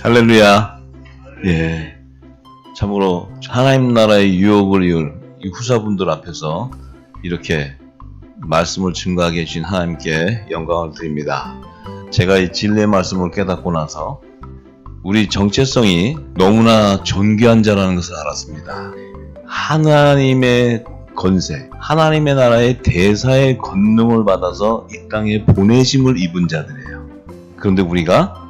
할렐루야. 예. 참으로 하나님 나라의 유혹을 이을 이 후사분들 앞에서 이렇게 말씀을 증거하게 해주신 하나님께 영광을 드립니다. 제가 이 진리의 말씀을 깨닫고 나서 우리 정체성이 너무나 존귀한 자라는 것을 알았습니다. 하나님의 건세, 하나님의 나라의 대사의 권능을 받아서 이 땅에 보내심을 입은 자들이에요. 그런데 우리가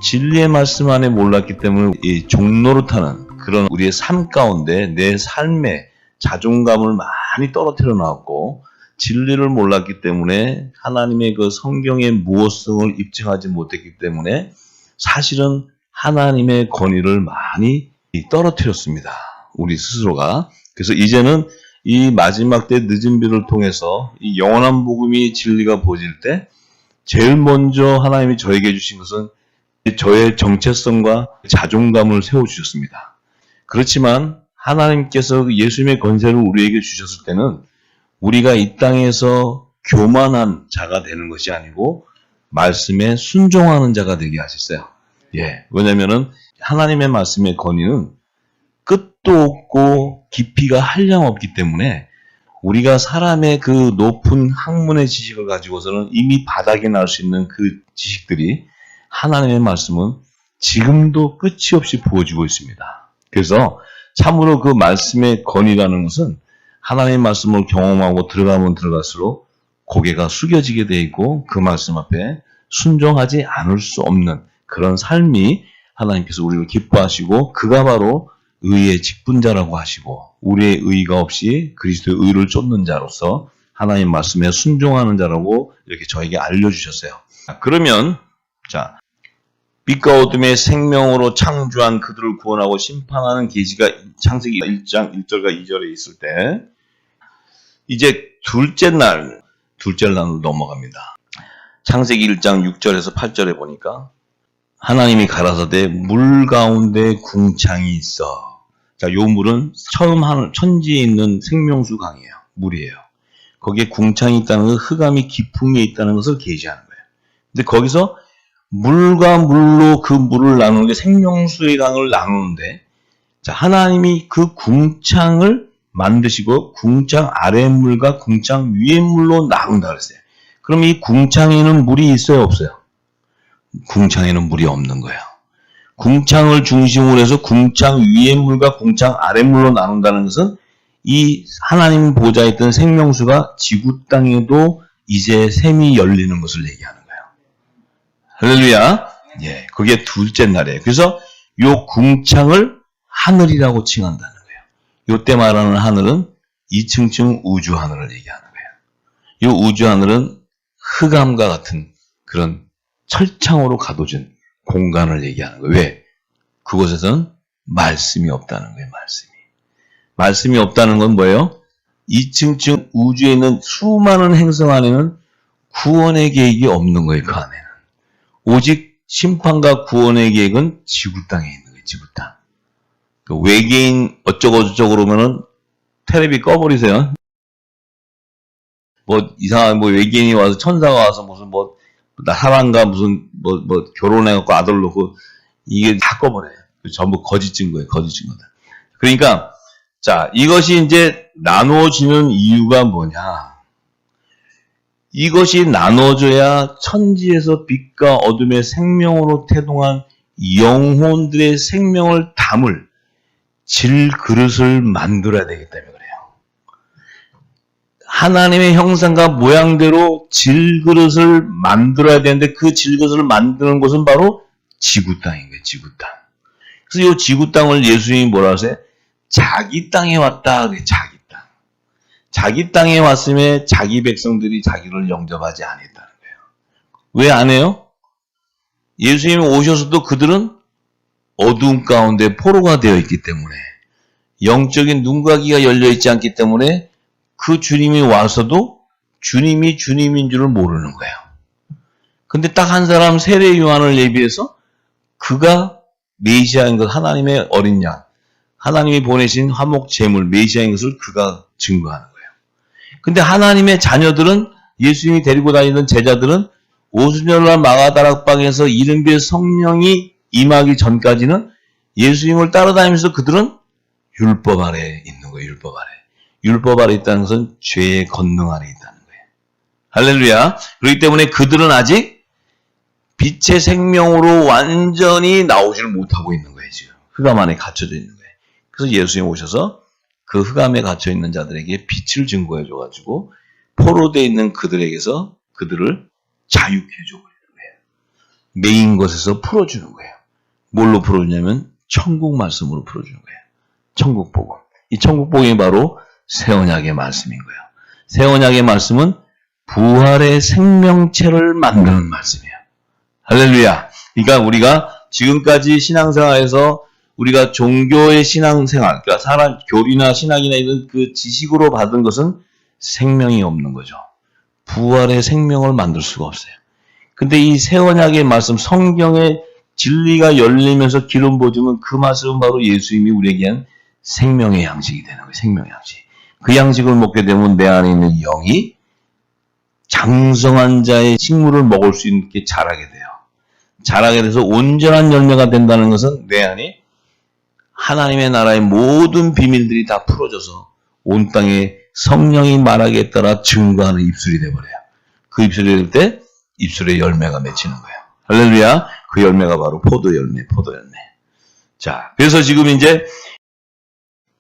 진리의 말씀 안에 몰랐기 때문에 이 종노릇하는 그런 우리의 삶 가운데 내 삶의 자존감을 많이 떨어뜨려 놨고, 진리를 몰랐기 때문에 하나님의 그 성경의 무엇성을 입증하지 못했기 때문에 사실은 하나님의 권위를 많이 떨어뜨렸습니다. 우리 스스로가. 그래서 이제는 이 마지막 때 늦은 비를 통해서 이 영원한 복음이 진리가 보여질 때 제일 먼저 하나님이 저에게 주신 것은 저의 정체성과 자존감을 세워주셨습니다. 그렇지만 하나님께서 예수님의 권세를 우리에게 주셨을 때는 우리가 이 땅에서 교만한 자가 되는 것이 아니고 말씀에 순종하는 자가 되게 하셨어요. 예, 왜냐면은 하나님의 말씀의 권위는 끝도 없고 깊이가 한량없기 때문에 우리가 사람의 그 높은 학문의 지식을 가지고서는 이미 바닥에 날 수 있는 그 지식들이 하나님의 말씀은 지금도 끝이 없이 부어지고 있습니다. 그래서 참으로 그 말씀의 권위라는 것은 하나님의 말씀을 경험하고 들어가면 들어갈수록 고개가 숙여지게 돼 있고 그 말씀 앞에 순종하지 않을 수 없는 그런 삶이 하나님께서 우리를 기뻐하시고, 그가 바로 의의 직분자라고 하시고 우리의 의가 없이 그리스도의 의를 쫓는 자로서 하나님 말씀에 순종하는 자라고 이렇게 저에게 알려주셨어요. 그러면 자, 빛과 어둠의 생명으로 창조한 그들을 구원하고 심판하는 계시가 창세기 1장 1절과 2절에 있을 때 이제 둘째 날로 넘어갑니다. 창세기 1장 6절에서 8절에 보니까 하나님이 가라사대 물 가운데 궁창이 있어. 자, 요 물은 처음 천지에 있는 생명수 강이에요. 물이에요. 거기에 궁창이 있다는 건 흑암이 깊음에 있다는 것을 계시하는 거예요. 근데 거기서 물과 물로 그 물을 나누는 게 생명수의 강을 나누는데, 자, 하나님이 그 궁창을 만드시고 궁창 아래 물과 궁창 위의 물로 나눈다 그랬어요. 그럼 이 궁창에는 물이 있어요, 없어요? 궁창에는 물이 없는 거예요. 궁창을 중심으로 해서 궁창 위의 물과 궁창 아래 물로 나눈다는 것은 이 하나님 보좌에 있던 생명수가 지구 땅에도 이제 샘이 열리는 것을 얘기하는 거예요. 할렐루야. 예, 그게 둘째 날이에요. 그래서 요 궁창을 하늘이라고 칭한다는 거예요. 요때 말하는 하늘은 이층층 우주 하늘을 얘기하는 거예요. 요 우주 하늘은 흑암과 같은 그런 철창으로 가둬진 공간을 얘기하는 거예요. 왜? 그곳에서는 말씀이 없다는 거예요. 말씀이 없다는 건 뭐예요? 이층층 우주에 있는 수많은 행성 안에는 구원의 계획이 없는 거예요. 그 안에는. 오직 심판과 구원의 계획은 지구 땅에 있는 거예요. 지구 땅. 그 외계인 어쩌고저쩌고 그러면은 텔레비 꺼버리세요. 뭐 이상한 뭐 외계인이 와서 천사가 와서 무슨 뭐 사람과 무슨 뭐 결혼해갖고 아들 놓고 이게 다 꺼버려요. 전부 거짓 증거예요. 거짓 증거들. 그러니까 자, 이것이 이제 나누어지는 이유가 뭐냐? 이것이 나눠져야 천지에서 빛과 어둠의 생명으로 태동한 영혼들의 생명을 담을 질그릇을 만들어야 되기 때문에 그래요. 하나님의 형상과 모양대로 질그릇을 만들어야 되는데 그 질그릇을 만드는 곳은 바로 지구 땅인 거예요. 지구 땅. 그래서 이 지구 땅을 예수님이 뭐라 하세요? 자기 땅에 왔다. 그래, 자기 땅. 자기 땅에 왔음에 자기 백성들이 자기를 영접하지 않았다는 거예요. 왜 안 해요? 예수님이 오셔서도 그들은 어두운 가운데 포로가 되어 있기 때문에, 영적인 눈과 귀가 열려 있지 않기 때문에 그 주님이 와서도 주님이 주님인 줄을 모르는 거예요. 근데 딱 한 사람 세례 요한을 예비해서 그가 메시아인 것, 하나님의 어린 양, 하나님이 보내신 화목 제물 메시아인 것을 그가 증거하는 거예요. 근데 하나님의 자녀들은, 예수님이 데리고 다니던 제자들은 오순절날 마가다락방에서 이른비 성령이 임하기 전까지는 예수님을 따라다니면서 그들은 율법 아래에 있는 거예요. 율법 아래. 율법 아래 있다는 것은 죄의 권능 아래 있다는 거예요. 할렐루야. 그렇기 때문에 그들은 아직 빛의 생명으로 완전히 나오지를 못하고 있는 거예요. 지금 흑암 안에 갇혀져 있는 거예요. 그래서 예수님 오셔서 그 흑암에 갇혀 있는 자들에게 빛을 증거해 줘가지고 포로되어 있는 그들에게서 그들을 자유케 해줘버리는 거예요. 메인 것에서 풀어주는 거예요. 뭘로 풀어주냐면 천국 말씀으로 풀어주는 거예요. 천국 복음. 이 천국 복음이 바로 새 언약의 말씀인 거예요. 새 언약의 말씀은 부활의 생명체를 만드는 말씀이에요. 할렐루야. 그러니까 우리가 지금까지 신앙생활에서 우리가 종교의 신앙생활, 그러니까 사람 교리나 신학이나 이런 그 지식으로 받은 것은 생명이 없는 거죠. 부활의 생명을 만들 수가 없어요. 근데 이 새 언약의 말씀, 성경의 진리가 열리면서 기름 부어주면 그 말씀은 바로 예수님이 우리에게 한 생명의 양식이 되는 거예요. 생명의 양식. 그 양식을 먹게 되면 내 안에 있는 영이 장성한 자의 식물을 먹을 수 있게 자라게 돼요. 자라게 돼서 온전한 열매가 된다는 것은 내 안에 하나님의 나라의 모든 비밀들이 다 풀어져서 온 땅에 성령이 말하기에 따라 증거하는 입술이 되어버려요. 그 입술이 될 때 입술에 열매가 맺히는 거예요. 할렐루야. 그 열매가 바로 포도 열매. 자, 그래서 지금 이제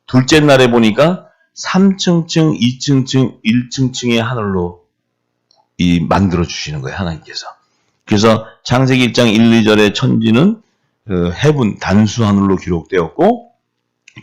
둘째 날에 보니까 3층층, 2층층, 1층층의 하늘로 만들어 주시는 거예요. 하나님께서. 그래서 창세기 1장 1, 2절의 천지는 해분, 단수 하늘로 기록되었고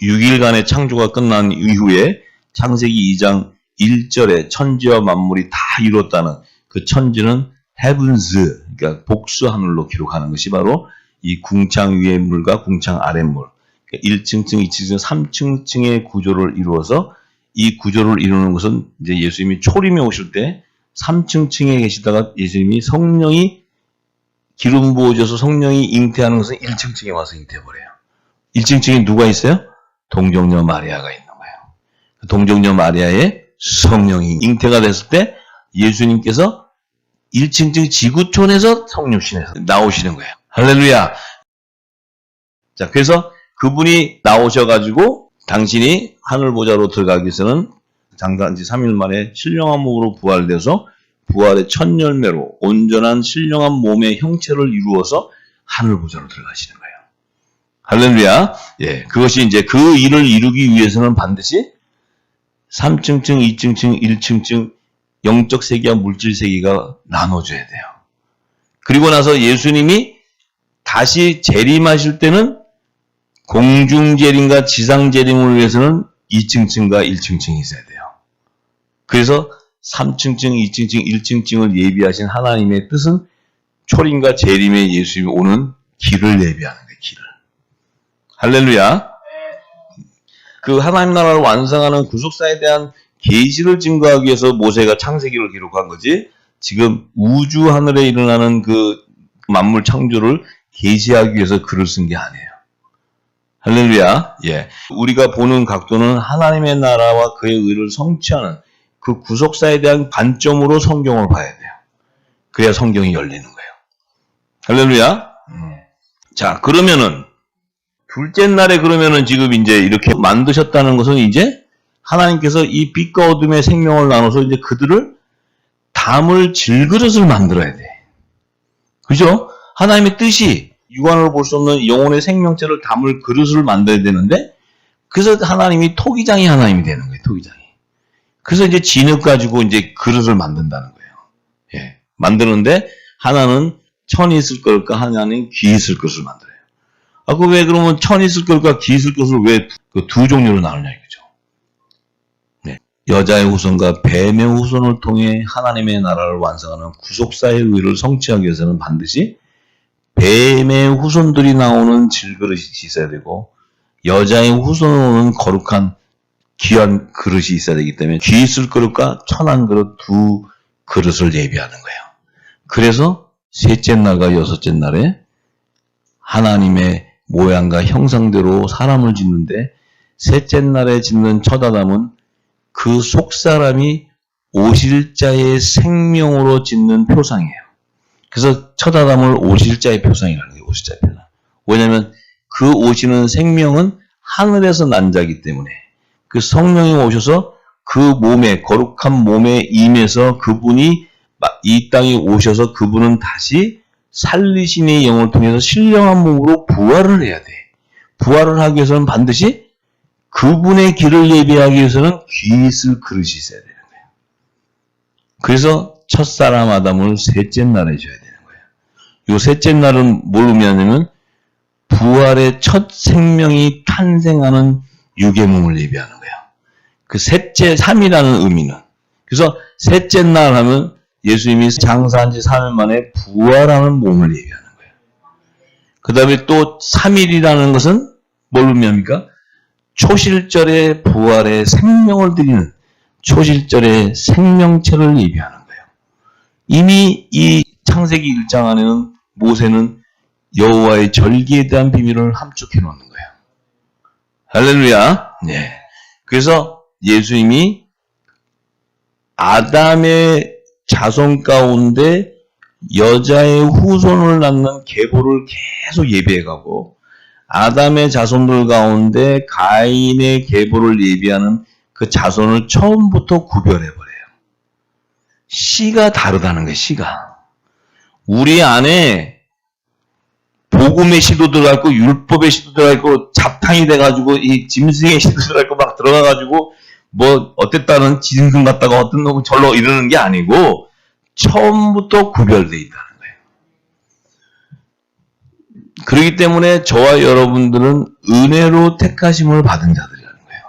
6일간의 창조가 끝난 이후에 창세기 2장 1절에 천지와 만물이 다 이뤘다는 그 천지는 heavens, 그러니까 복수 하늘로 기록하는 것이 바로 이 궁창 위의 물과 궁창 아래 물, 그러니까 1층층, 2층층, 3층층의 구조를 이루어서 이 구조를 이루는 것은 이제 예수님이 초림에 오실 때 3층층에 계시다가 예수님이 성령이 기름 부어져서 성령이 잉태하는 것은 1층층에 와서 잉태해버려요. 1층층에 누가 있어요? 동정녀 마리아가 있는 거예요. 동정녀 마리아의 성령이 잉태가 됐을 때 예수님께서 1층층 지구촌에서 성육신에서 나오시는 거예요. 할렐루야. 자, 그래서 그분이 나오셔가지고 당신이 하늘보좌로 들어가기 위해서는 장사한 지 3일 만에 신령한 몸으로 부활돼서 부활의 첫 열매로 온전한 신령한 몸의 형체를 이루어서 하늘보좌로 들어가시는 거예요. 할렐루야. 예, 그것이 이제 그 일을 이루기 위해서는 반드시 3층층, 2층층, 1층층 영적 세계와 물질 세계가 나눠져야 돼요. 그리고 나서 예수님이 다시 재림하실 때는 공중 재림과 지상 재림을 위해서는 2층층과 1층층이 있어야 돼요. 그래서 3층층, 2층층, 1층층을 예비하신 하나님의 뜻은 초림과 재림의 예수님이 오는 길을 예비하는 거예요. 길을. 할렐루야. 그 하나님 나라를 완성하는 구속사에 대한 계시를 증거하기 위해서 모세가 창세기를 기록한 거지, 지금 우주 하늘에 일어나는 그 만물 창조를 계시하기 위해서 글을 쓴 게 아니에요. 할렐루야. 예. 우리가 보는 각도는 하나님의 나라와 그의 의를 성취하는 그 구속사에 대한 관점으로 성경을 봐야 돼요. 그래야 성경이 열리는 거예요. 할렐루야. 자, 그러면은 둘째 날에 그러면은 지금 이제 이렇게 만드셨다는 것은 이제 하나님께서 이 빛과 어둠의 생명을 나눠서 이제 그들을 담을 질그릇을 만들어야 돼. 그죠? 하나님의 뜻이 육안으로 볼 수 없는 영혼의 생명체를 담을 그릇을 만들어야 되는데, 그래서 하나님이 토기장이 하나님이 되는 거예요. 토기장이. 그래서 이제 진흙 가지고 이제 그릇을 만든다는 거예요. 예. 만드는데 하나는 천이 있을 것과 하나는 귀 있을 것을 만들어요. 아, 그 왜 그러면 천이 있을 것과 귀 있을 것을 왜 그 두 종류로 나누냐 이거죠. 네. 여자의 후손과 뱀의 후손을 통해 하나님의 나라를 완성하는 구속사의 의를 성취하기 위해서는 반드시 뱀의 후손들이 나오는 질그릇이 있어야 되고, 여자의 후손으로 오는 거룩한 귀한 그릇이 있어야 되기 때문에 귀 있을 그릇과 천한 그릇 두 그릇을 예비하는 거예요. 그래서 셋째 날과 여섯째 날에 하나님의 모양과 형상대로 사람을 짓는데, 셋째 날에 짓는 첫 아담은 그 속사람이 오실자의 생명으로 짓는 표상이에요. 그래서 첫 아담을 오실자의 표상이라는 거예요. 오실자의 표상. 뭐냐면 그 오시는 생명은 하늘에서 난 자이기 때문에 그 성령이 오셔서 그 몸에, 거룩한 몸에 임해서 그분이 이 땅에 오셔서 그분은 다시 살리신의 영을 통해서 신령한 몸으로 부활을 해야 돼. 부활을 하기 위해서는 반드시 그분의 길을 예비하기 위해서는 귀 있을 그릇이 있어야 되는 거예요. 그래서 첫사람 아담을 셋째 날에 줘야 되는 거예요. 이 셋째 날은 뭘 의미하냐면 부활의 첫 생명이 탄생하는 육의 몸을 예비하는 거예요. 그 셋째, 3이라는 의미는. 그래서 셋째 날 하면 예수님이 장사한 지 3일 만에 부활하는 몸을 얘기하는 거예요. 그 다음에 또 3일이라는 것은 뭘 의미합니까? 초실절의 부활의 생명을 드리는 초실절의 생명체를 예비하는 거예요. 이미 이 창세기 1장 안에는 모세는 여호와의 절기에 대한 비밀을 함축해 놓는 거예요. 할렐루야. 네. 그래서 예수님이 아담의 자손 가운데 여자의 후손을 낳는 계보를 계속 예비해가고 아담의 자손들 가운데 가인의 계보를 예비하는 그 자손을 처음부터 구별해버려요. 씨가 다르다는 거예요. 씨가. 우리 안에 복음의 씨도 들어가 있고 율법의 씨도 들어가 있고 잡탕이 돼가지고 이 짐승의 씨도 들어가 있고 막 들어가가지고 뭐 어땠다는 짐승 같다가 어떤 놈은 절로 이러는 게 아니고 처음부터 구별되어 있다는 거예요. 그렇기 때문에 저와 여러분들은 은혜로 택하심을 받은 자들이라는 거예요.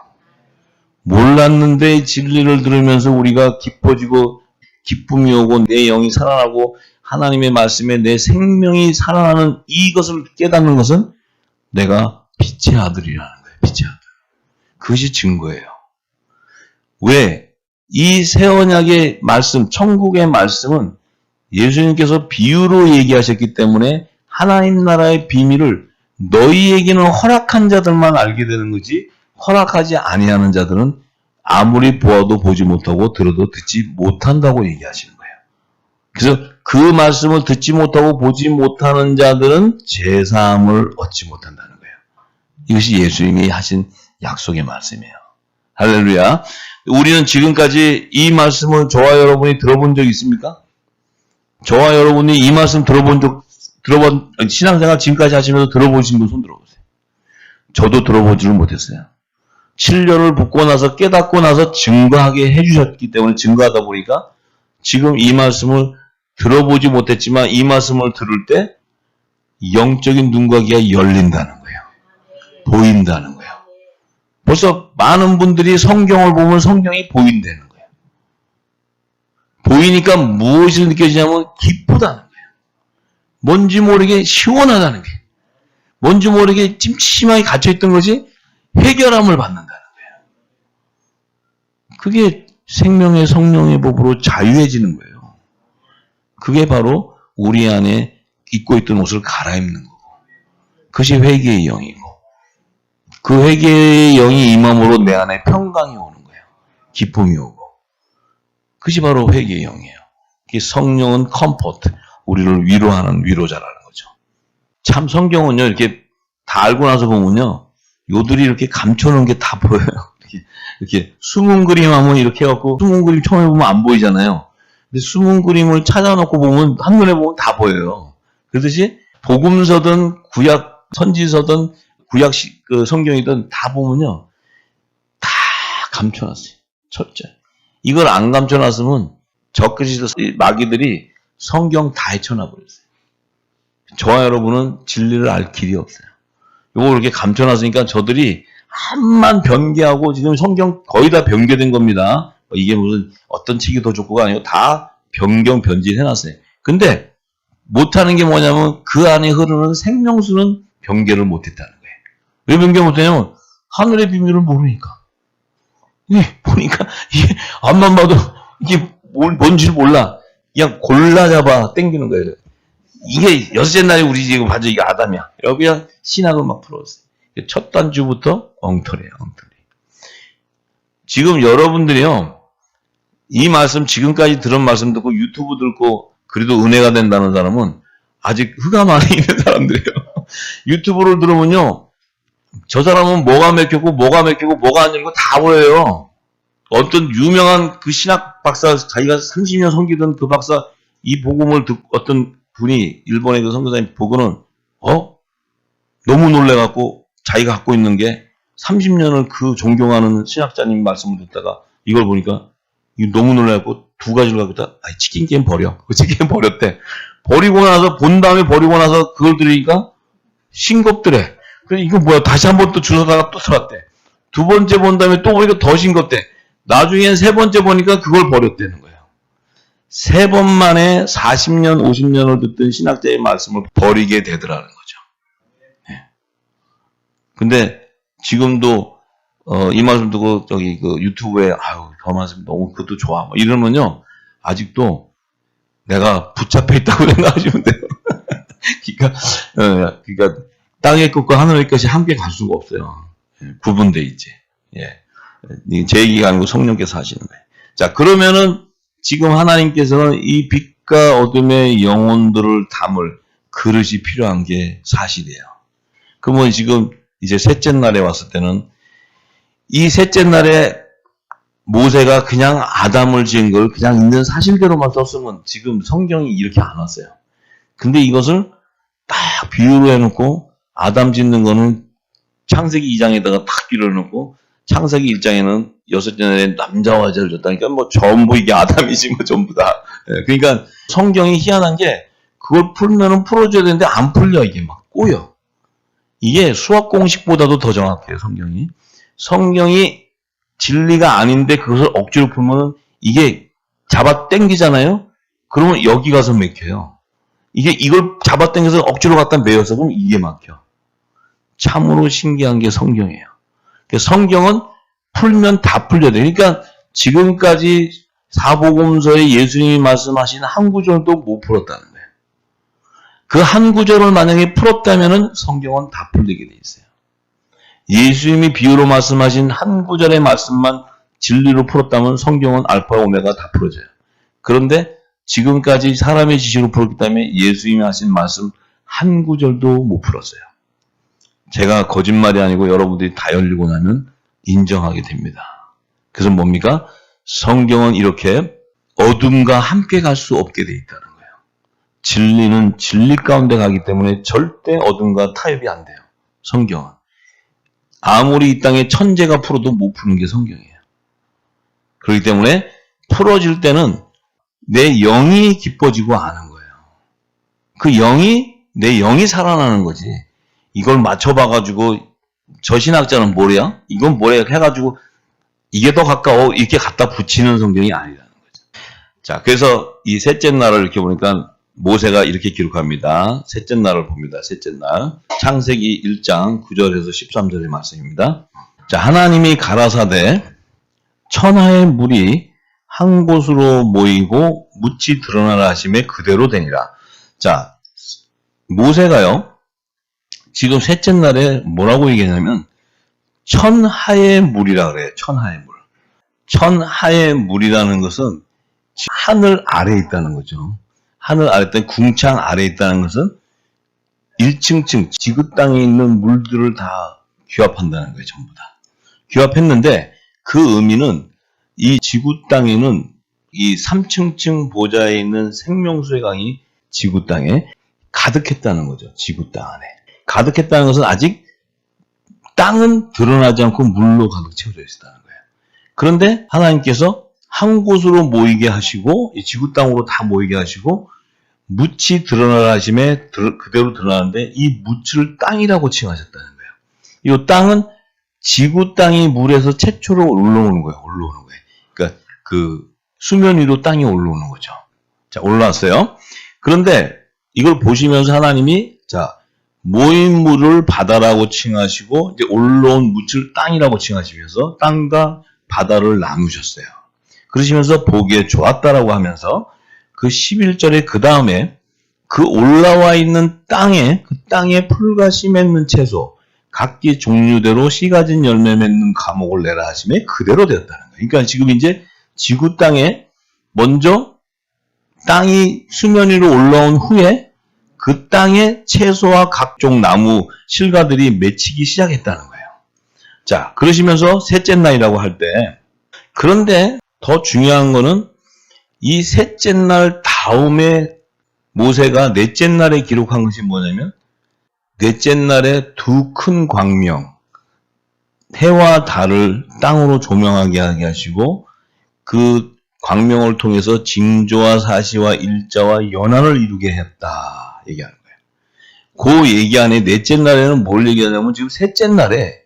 몰랐는데 진리를 들으면서 우리가 기뻐지고 기쁨이 오고 내 영이 살아나고 하나님의 말씀에 내 생명이 살아나는 이것을 깨닫는 것은 내가 빛의 아들이라는 거예요. 빛의 아들. 그것이 증거예요. 왜? 이 새 언약의 말씀, 천국의 말씀은 예수님께서 비유로 얘기하셨기 때문에 하나님 나라의 비밀을 너희에게는 허락한 자들만 알게 되는 거지 허락하지 아니하는 자들은 아무리 보아도 보지 못하고 들어도 듣지 못한다고 얘기하시는 거예요. 그래서 그 말씀을 듣지 못하고 보지 못하는 자들은 제사함을 얻지 못한다는 거예요. 이것이 예수님이 하신 약속의 말씀이에요. 할렐루야. 우리는 지금까지 이 말씀을 저와 여러분이 들어본 적 있습니까? 저와 여러분이 이 말씀 신앙생활 지금까지 하시면서 들어보신 분 손 들어보세요. 저도 들어보지를 못했어요. 7년을 붙고 나서 깨닫고 나서 증거하게 해주셨기 때문에 증거하다 보니까 지금 이 말씀을 들어보지 못했지만 이 말씀을 들을 때 영적인 눈과 귀가 열린다는 거예요. 보인다는 거예요. 벌써 많은 분들이 성경을 보면 성경이 보인다는 거예요. 보이니까 무엇을 느껴지냐면 기쁘다는 거예요. 뭔지 모르게 시원하다는 게 뭔지 모르게 찜찜하게 갇혀있던 것이 해결함을 받는다는 거예요. 그게 생명의 성령의 법으로 자유해지는 거예요. 그게 바로 우리 안에 입고 있던 옷을 갈아입는 거고 그것이 회개의 영이고 그 회개의 영이 임함으로 내 안에 평강이 오는 거예요. 기쁨이 오고 그것이 바로 회개의 영이에요. 성령은 컴포트, 우리를 위로하는 위로자라는 거죠. 참 성경은요 이렇게 다 알고 나서 보면요 요들이 이렇게 감춰놓은 게 다 보여요. 이렇게 숨은 그림 하면 이렇게 해갖고 숨은 그림 처음에 보면 안 보이잖아요. 근데 숨은 그림을 찾아놓고 보면 한눈에 보면 다 보여요. 그렇듯이 복음서든 구약 선지서든 구약 그 성경이든 다 보면요 다 감춰놨어요. 첫째 이걸 안 감춰놨으면 적그리스도 마귀들이 성경 다 헤쳐놔버렸어요. 저와 여러분은 진리를 알 길이 없어요. 이거 이렇게 감춰놨으니까 저들이 한만 변개하고 지금 성경 거의 다 변개된 겁니다. 이게 무슨 어떤 책이 더 좋고가 아니고 다 변경 변질해놨어요. 근데 못하는 게 뭐냐면 그 안에 흐르는 생명수는 변개를 못했다는 거예요. 왜 변개 못하냐면 하늘의 비밀을 모르니까. 보니까 이게 앞만 봐도 이게 뭔지 몰라. 그냥 골라 잡아 땡기는 거예요. 이게 여섯째 날에 우리 지금 봐줘 이게 아담이야. 여기 그냥 신학을 막 풀었어요. 첫 단주부터 엉터리예요. 엉터리. 지금 여러분들이요 이 말씀 지금까지 들은 말씀 듣고 유튜브 듣고 그래도 은혜가 된다는 사람은 아직 흑암 안에 있는 사람들이에요. 유튜브를 들어보면요. 저 사람은 뭐가 맥혔고 뭐가 안 열리고 다 보여요. 어떤 유명한 그 신학 박사, 자기가 30년 섬기던 그 박사, 이 복음을 어떤 분이, 일본의 그 선교사님 보고는, 너무 놀래갖고 자기가 갖고 있는 게 30년을 그 존경하는 신학자님 말씀을 듣다가 이걸 보니까 이거 너무 놀래갖고 두 가지를 갖고 있다. 치킨 게임 버려. 그 치킨 게임 버렸대. 버리고 나서, 본 다음에 버리고 나서 그걸 들으니까 싱겁더래. 그래, 이거 뭐야. 다시 한 번 또 주워다가 또 들었대. 두 번째 본 다음에 또 보니까 더 싱겁대. 나중엔 세 번째 보니까 그걸 버렸다는 거예요. 세 번 만에 40년, 50년을 듣던 신학자의 말씀을 버리게 되더라는 거죠. 네. 근데 지금도 이 말씀 듣고 저기 그 유튜브에 저 말씀 너무 그것도 좋아 뭐 이러면요 아직도 내가 붙잡혀 있다고 생각하시면 돼요. 그러니까 땅의 것과 하늘의 것이 함께 갈 수가 없어요. 구분돼 있지. 예. 제 얘기가 아니고 성령께서 하시는 거예요. 자, 그러면은 지금 하나님께서는 이 빛과 어둠의 영혼들을 담을 그릇이 필요한 게 사실이에요. 그러면 지금 이제 셋째 날에 왔을 때는 이 셋째 날에 모세가 그냥 아담을 지은 걸 그냥 있는 사실대로만 썼으면 지금 성경이 이렇게 안 왔어요. 근데 이것을 딱 비유로 해놓고 아담 짓는 거는 창세기 2장에다가 딱 비유를 해놓고 창세기 1장에는 여섯째 날에 남자와 여자를 줬다니까 뭐 전부 이게 아담이지 뭐 전부 다. 그러니까 성경이 희한한 게 그걸 풀면은 풀어줘야 되는데 안 풀려. 이게 막 꼬여. 이게 수학 공식보다도 더 정확해요. 성경이 진리가 아닌데 그것을 억지로 풀면은 이게 잡아 당기잖아요. 그러면 여기 가서 막혀요. 이걸 잡아 당겨서 억지로 갖다 매여서 그럼 이게 막혀. 참으로 신기한 게 성경이에요. 성경은 풀면 다 풀려야 돼. 그러니까 지금까지 사복음서에 예수님이 말씀하신 한 구절도 못 풀었다는 거예요. 그 한 구절을 만약에 풀었다면은 성경은 다 풀리게 돼 있어요. 예수님이 비유로 말씀하신 한 구절의 말씀만 진리로 풀었다면 성경은 알파와 오메가 다 풀어져요. 그런데 지금까지 사람의 지식으로 풀었기 때문에 예수님이 하신 말씀 한 구절도 못 풀었어요. 제가 거짓말이 아니고 여러분들이 다 열리고 나면 인정하게 됩니다. 그래서 뭡니까? 성경은 이렇게 어둠과 함께 갈 수 없게 돼 있다는 거예요. 진리는 진리 가운데 가기 때문에 절대 어둠과 타협이 안 돼요. 성경은. 아무리 이 땅에 천재가 풀어도 못 푸는 게 성경이에요. 그렇기 때문에 풀어질 때는 내 영이 기뻐지고 아는 거예요. 내 영이 살아나는 거지. 이걸 맞춰봐가지고 저 신학자는 뭐래요? 이건 뭐래요? 해가지고 이게 더 가까워 이렇게 갖다 붙이는 성경이 아니라는 거죠. 자, 그래서 이 셋째 날을 이렇게 보니까 모세가 이렇게 기록합니다. 셋째 날을 봅니다. 셋째 날. 창세기 1장 9절에서 13절의 말씀입니다. 자, 하나님이 가라사대 천하의 물이 한 곳으로 모이고 묻이 드러나라 하심에 그대로 되니라. 자, 모세가요. 지금 셋째 날에 뭐라고 얘기하냐면 천하의 물이라 그래요. 천하의 물. 천하의 물이라는 것은 하늘 아래에 있다는 거죠. 하늘 아래 있다는 궁창 아래에 있다는 것은 1층층 지구 땅에 있는 물들을 다 규합한다는 거예요. 전부 다. 규합했는데 그 의미는 이 지구 땅에는 이 3층층 보좌에 있는 생명수의 강이 지구 땅에 가득했다는 거죠. 지구 땅 안에. 가득했다는 것은 아직 땅은 드러나지 않고 물로 가득 채워져 있었다는 거예요. 그런데 하나님께서 한 곳으로 모이게 하시고 이 지구 땅으로 다 모이게 하시고 묻이 드러나라 하심에 그대로 드러나는데 이 묻을 땅이라고 칭하셨다는 거예요. 이 땅은 지구 땅이 물에서 최초로 올라오는 거예요. 그러니까 그 수면 위로 땅이 올라오는 거죠. 자, 올라왔어요. 그런데 이걸 보시면서 하나님이 모인 물을 바다라고 칭하시고 이제 올라온 묻을 땅이라고 칭하시면서 땅과 바다를 나누셨어요. 그러시면서 보기에 좋았다라고 하면서 그 11절에 그 다음에 그 올라와 있는 땅에 그 땅에 풀과 씨 맺는 채소 각기 종류대로 씨 가진 열매 맺는 과목을 내라 하심에 그대로 되었다는 거예요. 그러니까 지금 이제 지구 땅에 먼저 땅이 수면 위로 올라온 후에 그 땅에 채소와 각종 나무, 실과들이 맺히기 시작했다는 거예요. 자, 그러시면서 셋째 날이라고 할 때, 그런데 더 중요한 거는 이 셋째 날 다음에 모세가 넷째 날에 기록한 것이 뭐냐면, 넷째 날에 두 큰 광명, 해와 달을 땅으로 조명하게 하게 하시고, 그 광명을 통해서 징조와 사시와 일자와 연한을 이루게 했다 얘기하는 거예요. 그 얘기 안에 넷째 날에는 뭘 얘기하냐면 지금 셋째 날에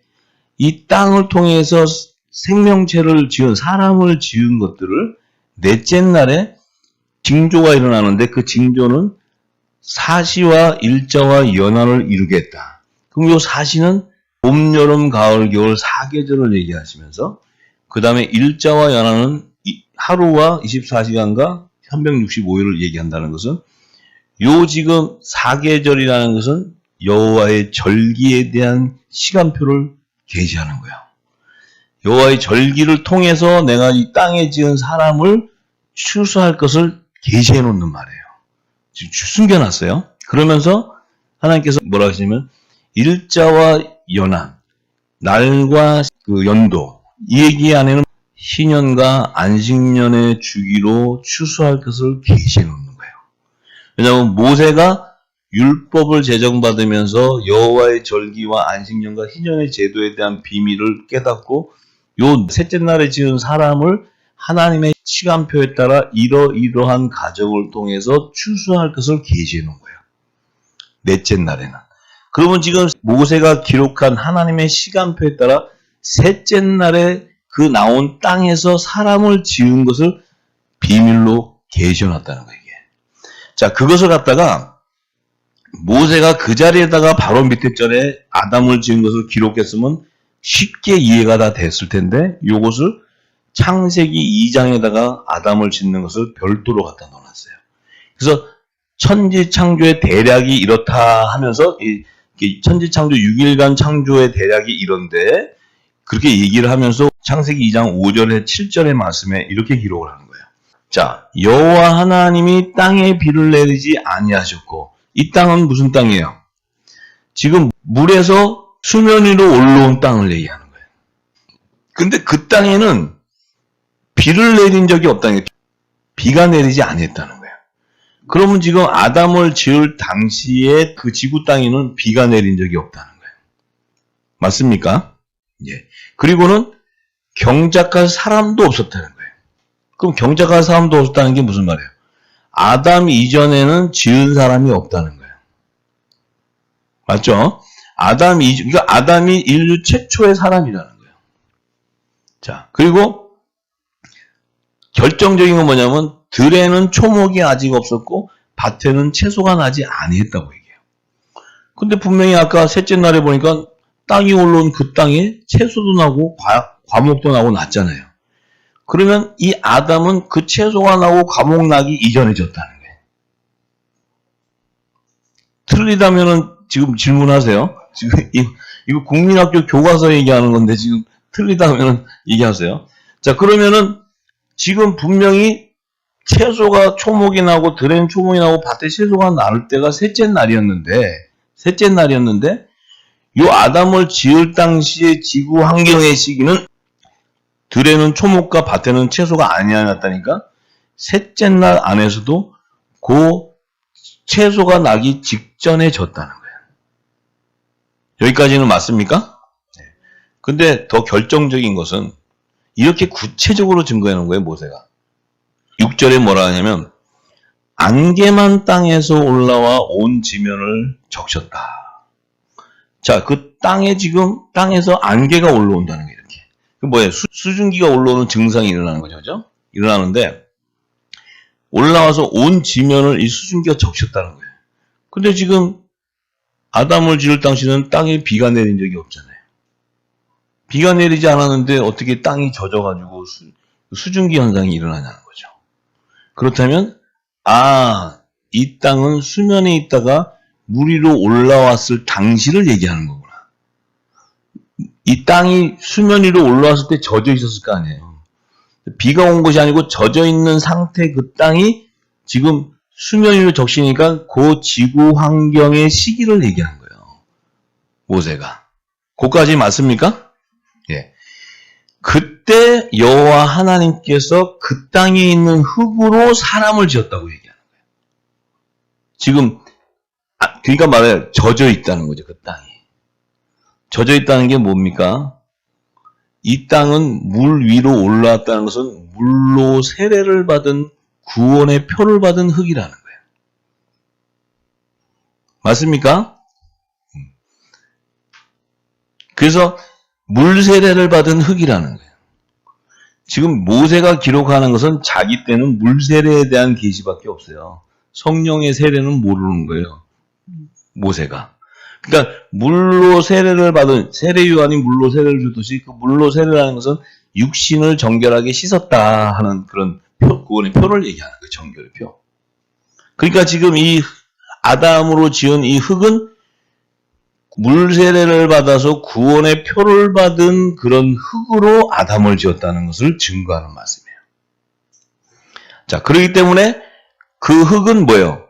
이 땅을 통해서 생명체를 지은, 사람을 지은 것들을 넷째 날에 징조가 일어나는데 그 징조는 사시와 일자와 연한을 이루겠다. 그럼 이 사시는 봄, 여름, 가을, 겨울 4계절을 얘기하시면서 그 다음에 일자와 연한은 하루와 24시간과 365일을 얘기한다는 것은 요 지금 4계절이라는 것은 여호와의 절기에 대한 시간표를 계시하는 거예요. 여호와의 절기를 통해서 내가 이 땅에 지은 사람을 추수할 것을 계시해 놓는 말이에요. 지금 숨겨놨어요. 그러면서 하나님께서 뭐라 하시냐면 일자와 연한, 날과 그 연도, 이 얘기 안에는 신년과 안식년의 주기로 추수할 것을 계시해 놓는 거예요. 왜냐하면 모세가 율법을 제정받으면서 여호와의 절기와 안식년과 신년의 제도에 대한 비밀을 깨닫고 요 셋째 날에 지은 사람을 하나님의 시간표에 따라 이러이러한 가정을 통해서 추수할 것을 계시해 놓은 거예요. 넷째 날에는. 그러면 지금 모세가 기록한 하나님의 시간표에 따라 셋째 날에 그 나온 땅에서 사람을 지은 것을 비밀로 계시해놨다는 거예요. 이게. 자, 그것을 갖다가 모세가 그 자리에다가 바로 밑에 절에 아담을 지은 것을 기록했으면 쉽게 이해가 다 됐을 텐데 이것을 창세기 2장에다가 아담을 짓는 것을 별도로 갖다 놓았어요. 그래서 천지창조의 대략이 이렇다 하면서 천지창조 6일간 창조의 대략이 이런데 그렇게 얘기를 하면서 창세기 2장 5절에 7절의 말씀에 이렇게 기록을 하는 거예요. 자, 여호와 하나님이 땅에 비를 내리지 아니하셨고 이 땅은 무슨 땅이에요? 지금 물에서 수면 위로 올라온 땅을 얘기하는 거예요. 근데 그 땅에는 비를 내린 적이 없다는 거예요. 비가 내리지 않았다는 거예요. 그러면 지금 아담을 지을 당시에 그 지구 땅에는 비가 내린 적이 없다는 거예요. 맞습니까? 예. 그리고는 경작할 사람도 없었다는 거예요. 그럼 경작할 사람도 없었다는 게 무슨 말이에요? 아담 이전에는 지은 사람이 없다는 거예요. 맞죠? 그러니까 아담이 인류 최초의 사람이라는 거예요. 자, 그리고 결정적인 건 뭐냐면 들에는 초목이 아직 없었고 밭에는 채소가 나지 아니했다고 얘기해요. 근데 분명히 아까 셋째 날에 보니까 땅이 올라온 그 땅에 채소도 나고 과목도 나고 났잖아요. 그러면 이 아담은 그 채소가 나고 과목 나기 이전에 졌다는 거예요. 틀리다면은 지금 질문하세요. 지금 이거 국민학교 교과서 얘기하는 건데 지금 틀리다면은 얘기하세요. 자, 그러면은 지금 분명히 채소가 초목이 나고 들엔 초목이 나고 밭에 채소가 나올 때가 셋째 날이었는데 요 아담을 지을 당시의 지구 환경의 시기는 들에는 초목과 밭에는 채소가 아니었다니까 셋째 날 안에서도 그 채소가 나기 직전에 졌다는 거예요. 여기까지는 맞습니까? 근데 더 결정적인 것은 이렇게 구체적으로 증거해 놓은 거예요, 모세가. 6절에 뭐라 하냐면 안개만 땅에서 올라와 온 지면을 적셨다. 자, 그 땅에서 안개가 올라온다는 게 이렇게. 그 뭐예요? 수증기가 올라오는 증상이 일어나는 거죠, 그죠? 일어나는데 올라와서 온 지면을 이 수증기가 적셨다는 거예요. 근데 지금 아담을 지을 당시는 땅에 비가 내린 적이 없잖아요. 비가 내리지 않았는데 어떻게 땅이 젖어가지고 수증기 현상이 일어나냐는 거죠. 그렇다면 이 땅은 수면에 있다가 물 위로 올라왔을 당시를 얘기하는 거구나. 이 땅이 수면 위로 올라왔을 때 젖어 있었을 거 아니에요. 비가 온 것이 아니고 젖어 있는 상태 그 땅이 지금 수년 일로 적시니까 그 지구 환경의 시기를 얘기한 거예요. 모세가. 그까지 맞습니까? 예. 그때 여호와 하나님께서 그 땅에 있는 흙으로 사람을 지었다고 얘기하는 거예요. 지금 그러니까 말해 젖어 있다는 거죠. 그 땅이. 젖어 있다는 게 뭡니까? 이 땅은 물 위로 올라왔다는 것은 물로 세례를 받은 구원의 표를 받은 흙이라는 거예요. 맞습니까? 그래서 물 세례를 받은 흙이라는 거예요. 지금 모세가 기록하는 것은 자기 때는 물 세례에 대한 계시밖에 없어요. 성령의 세례는 모르는 거예요. 모세가. 그러니까 물로 세례를 받은 세례 요한이 물로 세례를 주듯이 그 물로 세례라는 것은 육신을 정결하게 씻었다 하는 그런 구원의 표를 얘기하는 거예요. 정결의 표. 그러니까 지금 이 아담으로 지은 이 흙은 물 세례를 받아서 구원의 표를 받은 그런 흙으로 아담을 지었다는 것을 증거하는 말씀이에요. 자, 그렇기 때문에 그 흙은 뭐예요?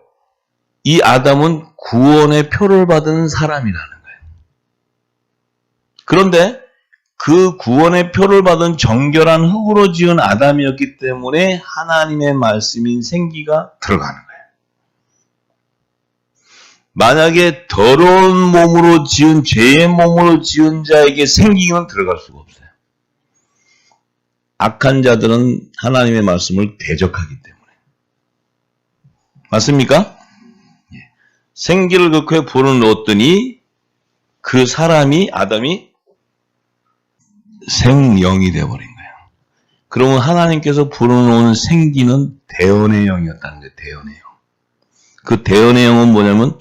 이 아담은 구원의 표를 받은 사람이라는 거예요. 그런데 그 구원의 표를 받은 정결한 흙으로 지은 아담이었기 때문에 하나님의 말씀인 생기가 들어가는 거예요. 만약에 더러운 몸으로 지은 죄의 몸으로 지은 자에게 생기는 들어갈 수가 없어요. 악한 자들은 하나님의 말씀을 대적하기 때문에. 맞습니까? 생기를 그 코에 불어넣었더니 그 사람이 아담이 생영이 되어버린 거예요. 그러면 하나님께서 불어넣은 생기는 대언의 영이었다는 거예요. 대언의 영. 그 대언의 영은 뭐냐면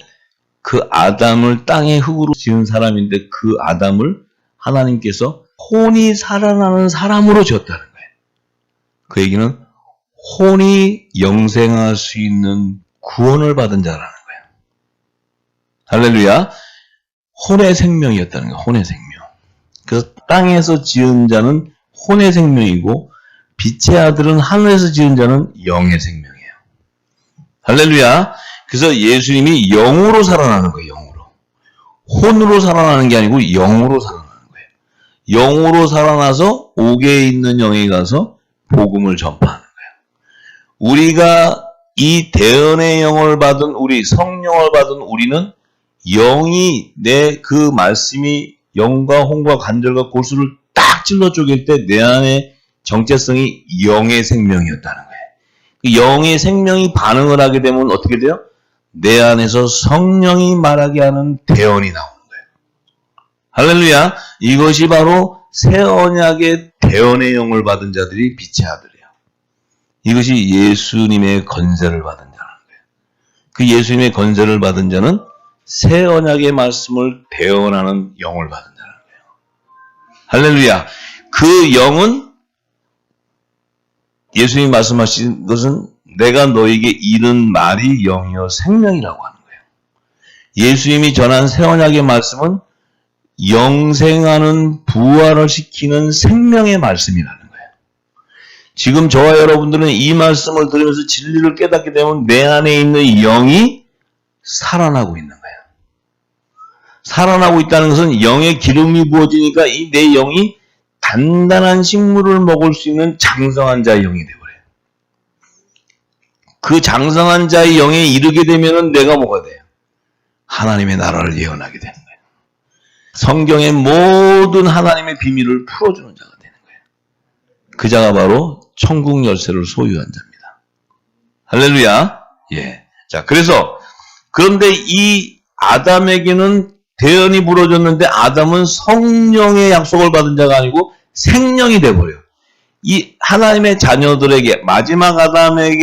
그 아담을 땅의 흙으로 지은 사람인데 그 아담을 하나님께서 혼이 살아나는 사람으로 지었다는 거예요. 그 얘기는 혼이 영생할 수 있는 구원을 받은 자라는 거예요. 할렐루야. 혼의 생명이었다는 거예요. 혼의 생명. 그래서 땅에서 지은 자는 혼의 생명이고 빛의 아들은 하늘에서 지은 자는 영의 생명이에요. 할렐루야. 그래서 예수님이 영으로 살아나는 거예요. 영으로. 혼으로 살아나는 게 아니고 영으로 살아나는 거예요. 영으로 살아나서 옥에 있는 영에 가서 복음을 전파하는 거예요. 우리가 이 대언의 영을 받은 우리, 성령을 받은 우리는 영이 내 그 말씀이 영과 혼과 관절과 골수를 딱 찔러 쪼갤 때 내 안에 정체성이 영의 생명이었다는 거예요. 그 영의 생명이 반응을 하게 되면 어떻게 돼요? 내 안에서 성령이 말하게 하는 대언이 나오는 거예요. 할렐루야. 이것이 바로 새 언약의 대언의 영을 받은 자들이 빛의 아들이에요. 이것이 예수님의 건세를 받은 자라는 거예요. 그 예수님의 건세를 받은 자는 새 언약의 말씀을 대언하는 영을 받은 자라는 거예요. 할렐루야. 그 영은 예수님이 말씀하신 것은 내가 너에게 이른 말이 영이요 생명이라고 하는 거예요. 예수님이 전한 새 언약의 말씀은 영생하는 부활을 시키는 생명의 말씀이라는 거예요. 지금 저와 여러분들은 이 말씀을 들으면서 진리를 깨닫게 되면 내 안에 있는 영이 살아나고 있는 거예요. 살아나고 있다는 것은 영의 기름이 부어지니까 이 내 영이 단단한 식물을 먹을 수 있는 장성한 자의 영이 되어버려요. 그 장성한 자의 영에 이르게 되면은 내가 뭐가 돼요? 하나님의 나라를 예언하게 되는 거예요. 성경의 모든 하나님의 비밀을 풀어주는 자가 되는 거예요. 그 자가 바로 천국 열쇠를 소유한 자입니다. 할렐루야. 예. 자, 그런데 이 아담에게는 대언이 부러졌는데 아담은 성령의 약속을 받은 자가 아니고 생명이 돼버려요. 이 하나님의 자녀들에게 마지막 아담의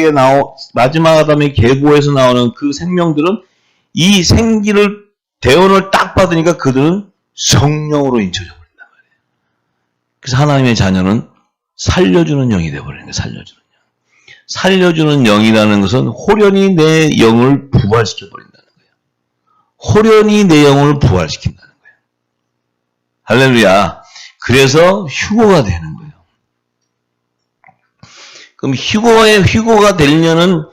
계보에서 나오는 그 생명들은 이 생기를 대언을 딱 받으니까 그들은 성령으로 인쳐져 버린단 말이에요. 그래서 하나님의 자녀는 살려주는 영이 돼버리는 거예요. 살려주는 영. 살려주는 영이라는 것은 호련히 내 영을 부활시켜 버린다는 거예요. 호련히 내 영을 부활시킨다는 거예요. 할렐루야. 그래서 휴거가 되는 거예요. 그럼 휴거가 되려는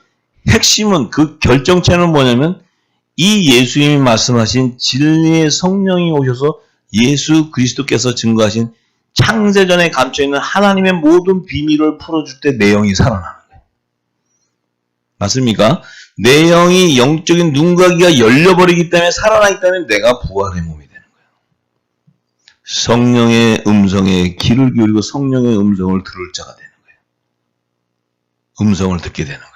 핵심은 그 결정체는 뭐냐면 이 예수님이 말씀하신 진리의 성령이 오셔서 예수 그리스도께서 증거하신 창세전에 감춰있는 하나님의 모든 비밀을 풀어줄 때 내 영이 살아나는 거예요. 맞습니까? 내 영이 영적인 눈과 귀가 열려버리기 때문에 살아나기 때문에 내가 부활의 몸이 되는 거예요. 성령의 음성에 귀를 기울이고 성령의 음성을 들을 자가 되는 거예요. 음성을 듣게 되는 거예요.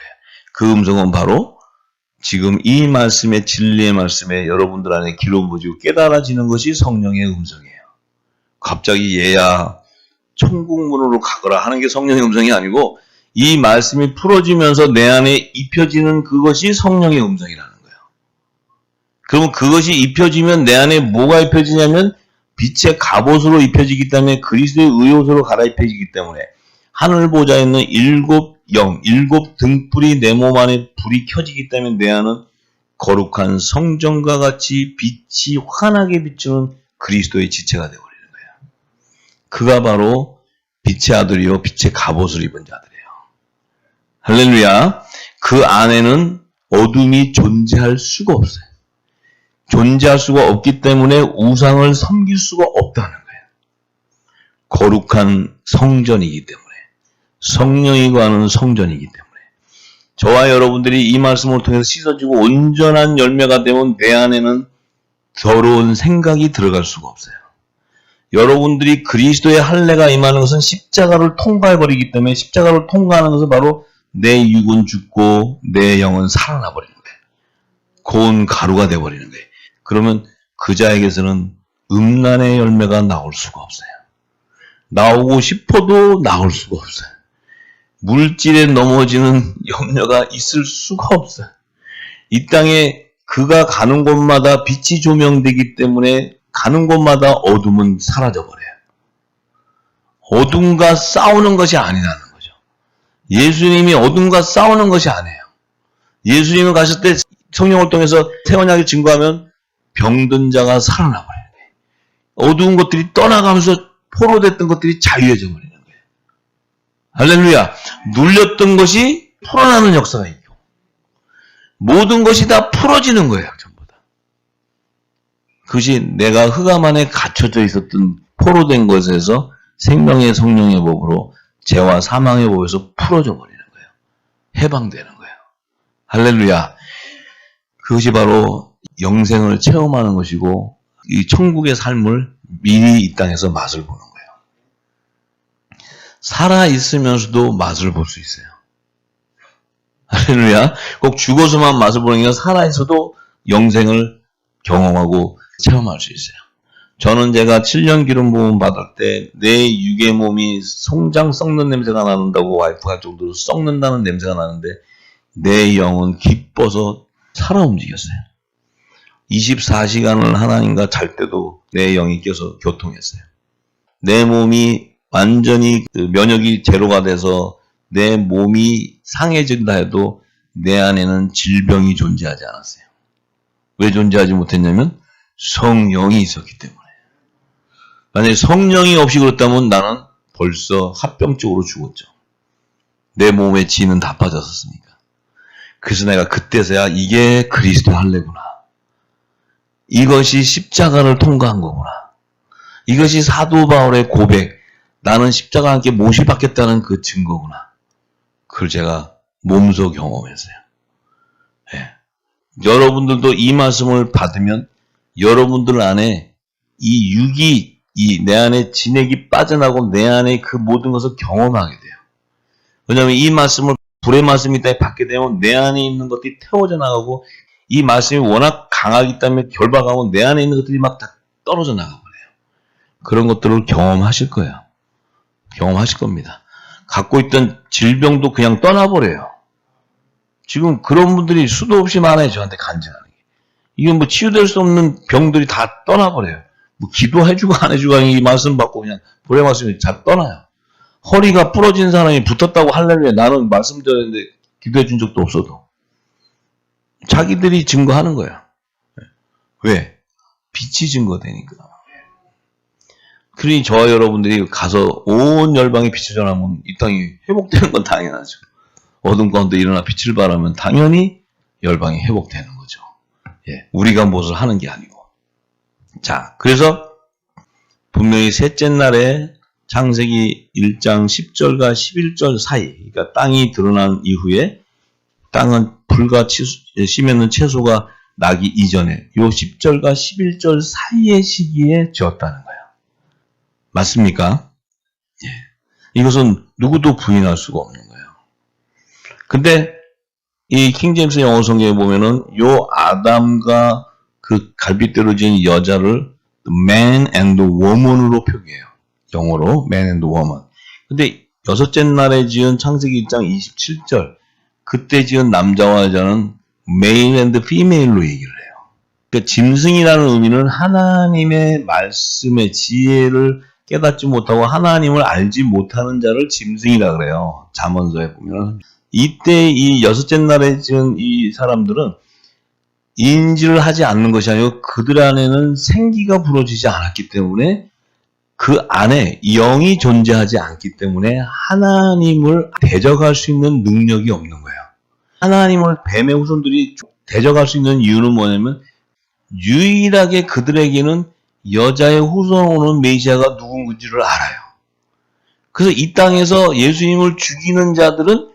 그 음성은 바로 지금 이 말씀의 진리의 말씀에 여러분들 안에 귀로 모지고 깨달아지는 것이 성령의 음성이에요. 갑자기 얘야 천국문으로 가거라 하는 게 성령의 음성이 아니고 이 말씀이 풀어지면서 내 안에 입혀지는 그것이 성령의 음성이라는 거예요. 그러면 그것이 입혀지면 내 안에 뭐가 입혀지냐면 빛의 갑옷으로 입혀지기 때문에 그리스도의 의옷으로 갈아입혀지기 때문에 하늘 보좌에 있는 일곱 등불이 내 몸 안에 불이 켜지기 때문에 내 안은 거룩한 성전과 같이 빛이 환하게 비추는 그리스도의 지체가 되어버리는 거예요. 그가 바로 빛의 아들이요 빛의 갑옷을 입은 자들이에요. 할렐루야. 그 안에는 어둠이 존재할 수가 없어요. 존재할 수가 없기 때문에 우상을 섬길 수가 없다는 거예요. 거룩한 성전이기 때문에 성령이 거하는 성전이기 때문에 저와 여러분들이 이 말씀을 통해서 씻어지고 온전한 열매가 되면 내 안에는 더러운 생각이 들어갈 수가 없어요. 여러분들이 그리스도의 할례가 임하는 것은 십자가를 통과해버리기 때문에 십자가를 통과하는 것은 바로 내 육은 죽고 내 영은 살아나 버리는 거예요. 고운 가루가 되어버리는 거예요. 그러면 그 자에게서는 음란의 열매가 나올 수가 없어요. 나오고 싶어도 나올 수가 없어요. 물질에 넘어지는 염려가 있을 수가 없어요. 이 땅에 그가 가는 곳마다 빛이 조명되기 때문에 가는 곳마다 어둠은 사라져버려요. 어둠과 싸우는 것이 아니라는 거죠. 예수님이 어둠과 싸우는 것이 아니에요. 예수님은 가실 때 성령을 통해서 태어나게 증거하면 병든 자가 살아나버려요. 어두운 것들이 떠나가면서 포로됐던 것들이 자유해져 버려요. 할렐루야. 눌렸던 것이 풀어나는 역사가 있고 모든 것이 다 풀어지는 거예요. 전부 다. 그것이 내가 흑암 안에 갇혀져 있었던 포로된 것에서 생명의 성령의 법으로 죄와 사망의 법에서 풀어져 버리는 거예요. 해방되는 거예요. 할렐루야. 그것이 바로 영생을 체험하는 것이고 이 천국의 삶을 미리 이 땅에서 맛을 보는 거예요. 살아있으면서도 맛을 볼 수 있어요. 할렐루야. 꼭 죽어서만 맛을 보는 게 아니라 살아있어도 영생을 경험하고 체험할 수 있어요. 저는 제가 7년 기름 부음 받을 때 내 육의 몸이 송장 썩는 냄새가 나는다고 와이프가 할 정도로 썩는다는 냄새가 나는데 내 영은 기뻐서 살아 움직였어요. 24시간을 하나님과 잘 때도 내 영이 껴서 교통했어요. 내 몸이 완전히 면역이 제로가 돼서 내 몸이 상해진다 해도 내 안에는 질병이 존재하지 않았어요. 왜 존재하지 못했냐면 성령이 있었기 때문에. 만약에 성령이 없이 그렇다면 나는 벌써 합병증으로 죽었죠. 내 몸에 지는 다 빠졌었으니까. 그래서 내가 그때서야 이게 그리스도 할례구나. 이것이 십자가를 통과한 거구나. 이것이 사도 바울의 고백. 나는 십자가와 함께 못이 박혔다는 그 증거구나. 그걸 제가 몸소 경험했어요. 네. 여러분들도 이 말씀을 받으면 여러분들 안에 이 육이 내 안에 진액이 빠져나고 내 안에 그 모든 것을 경험하게 돼요. 왜냐하면 이 말씀을 불의 말씀이 딱 받게 되면 내 안에 있는 것들이 태워져 나가고 이 말씀이 워낙 강하기 때문에 결박하고 내 안에 있는 것들이 막 다 떨어져 나가버려요. 그런 것들을 경험하실 거예요. 경험하실 겁니다. 갖고 있던 질병도 그냥 떠나버려요. 지금 그런 분들이 수도 없이 많아요. 저한테 간증하는 게. 이게 뭐 치유될 수 없는 병들이 다 떠나버려요. 뭐 기도해주고 안 해주고 이 말씀 받고 그냥 불의 말씀이 다 떠나요. 허리가 부러진 사람이 붙었다고 할렐루야. 나는 말씀드렸는데 기도해 준 적도 없어도. 자기들이 증거하는 거예요. 왜? 빛이 증거되니까. 그러니 저와 여러분들이 가서 온 열방에 빛을 전하면 이 땅이 회복되는 건 당연하죠. 어둠 가운데 일어나 빛을 발하면 당연히 열방이 회복되는 거죠. 예, 우리가 무엇을 하는 게 아니고. 자, 그래서 분명히 셋째 날에 창세기 1장 10절과 11절 사이, 그러니까 땅이 드러난 이후에 땅은 불과 심했는 채소가 나기 이전에 요 10절과 11절 사이의 시기에 지었다는 거예요. 맞습니까? 예. 이것은 누구도 부인할 수가 없는 거예요. 근데 이 킹제임스 영어 성경에 보면은 요 아담과 그 갈빗대로 지은 여자를 man and woman으로 표기해요. 영어로 man and woman. 근데 여섯째 날에 지은 창세기 1장 27절 그때 지은 남자와 여자는 male and female로 얘기를 해요. 그러니까 짐승이라는 의미는 하나님의 말씀의 지혜를 깨닫지 못하고 하나님을 알지 못하는 자를 짐승이라 그래요. 잠언서에 보면 이때 이 여섯째 날에 지은 이 사람들은 인지를 하지 않는 것이 아니고 그들 안에는 생기가 불어지지 않았기 때문에 그 안에 영이 존재하지 않기 때문에 하나님을 대적할 수 있는 능력이 없는 거예요. 하나님을 뱀의 후손들이 대적할 수 있는 이유는 뭐냐면 유일하게 그들에게는 여자의 후손으로 메시아가 누군지를 알아요. 그래서 이 땅에서 예수님을 죽이는 자들은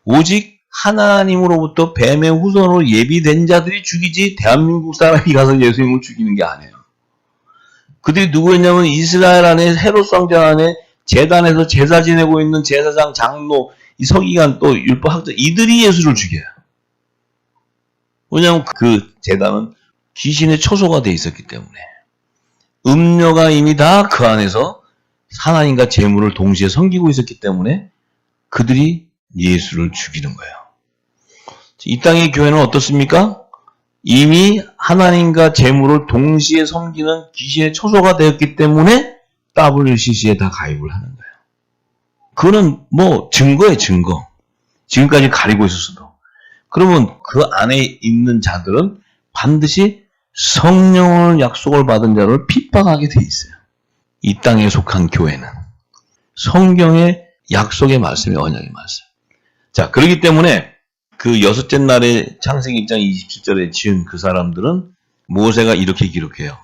오직 하나님으로부터 뱀의 후손으로 예비된 자들이 죽이지 대한민국 사람이 가서 예수님을 죽이는 게 아니에요. 그들이 누구였냐면 이스라엘 안에 헤롯 왕자 안에 제단에서 제사 지내고 있는 제사장, 장로, 이 서기관 또 율법학자 이들이 예수를 죽여요. 왜냐하면 그 제단은 귀신의 초소가 돼 있었기 때문에 음녀가 이미 다 그 안에서 하나님과 재물을 동시에 섬기고 있었기 때문에 그들이 예수를 죽이는 거예요. 이 땅의 교회는 어떻습니까? 이미 하나님과 재물을 동시에 섬기는 귀신의 초소가 되었기 때문에 WCC에 다 가입을 하는 거예요. 그거는 뭐 증거예요, 증거. 지금까지 가리고 있었어도. 그러면 그 안에 있는 자들은 반드시 성령을 약속을 받은 자를 핍박하게 돼 있어요. 이 땅에 속한 교회는. 성경의 약속의 말씀이 언약의 말씀. 자, 그렇기 때문에 그 여섯째 날에 창세기 1장 27절에 지은 그 사람들은 모세가 이렇게 기록해요.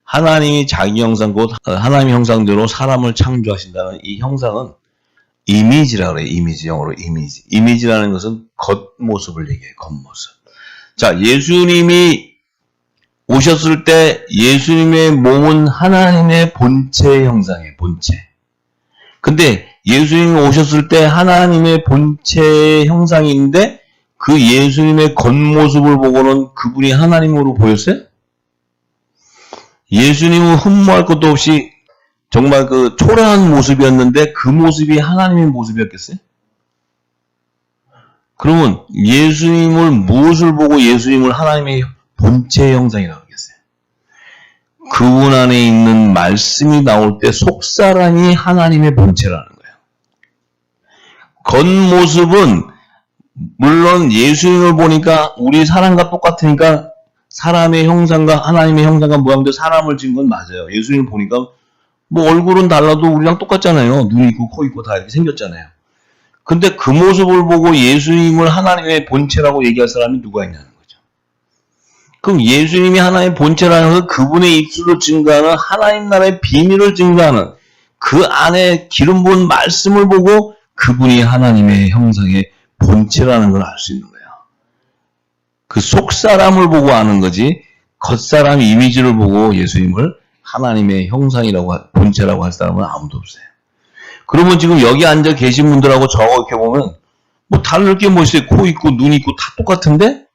하나님이 자기 형상 곧 하나님의 형상대로 사람을 창조하신다는 이 형상은 이미지라고 그래요. 이미지, 영어로 이미지. 이미지라는 것은 겉모습을 얘기해요. 겉모습. 자, 예수님이 오셨을 때 예수님의 몸은 하나님의 본체의 형상이에요. 본체. 근데 예수님이 오셨을 때 하나님의 본체의 형상인데 그 예수님의 겉모습을 보고는 그분이 하나님으로 보였어요? 예수님은 흠모할 것도 없이 정말 그 초라한 모습이었는데 그 모습이 하나님의 모습이었겠어요? 그러면 예수님을 무엇을 보고 예수님을 하나님의 본체의 형상이라고 하겠어요? 그분 안에 있는 말씀이 나올 때 속사람이 하나님의 본체라는 거예요. 겉모습은 물론 예수님을 보니까 우리 사람과 똑같으니까 사람의 형상과 하나님의 형상과 모양대로 사람을 지은 건 맞아요. 예수님을 보니까 뭐 얼굴은 달라도 우리랑 똑같잖아요. 눈 있고 코 있고 다 이렇게 생겼잖아요. 근데 그 모습을 보고 예수님을 하나님의 본체라고 얘기할 사람이 누가 있냐는 거죠. 그럼 예수님이 하나님의 본체라는 것은 그분의 입술로 증거하는 하나님 나라의 비밀을 증거하는 그 안에 기름 부은 말씀을 보고 그분이 하나님의 형상의 본체라는 걸 알 수 있는 거예요. 그 속사람을 보고 아는 거지 겉사람 이미지를 보고 예수님을 하나님의 형상이라고 본체라고 할 사람은 아무도 없어요. 그러면 지금 여기 앉아 계신 분들하고 저 이렇게 보면 뭐 다를 게 뭐 있어요. 코 있고 눈 있고 다 똑같은데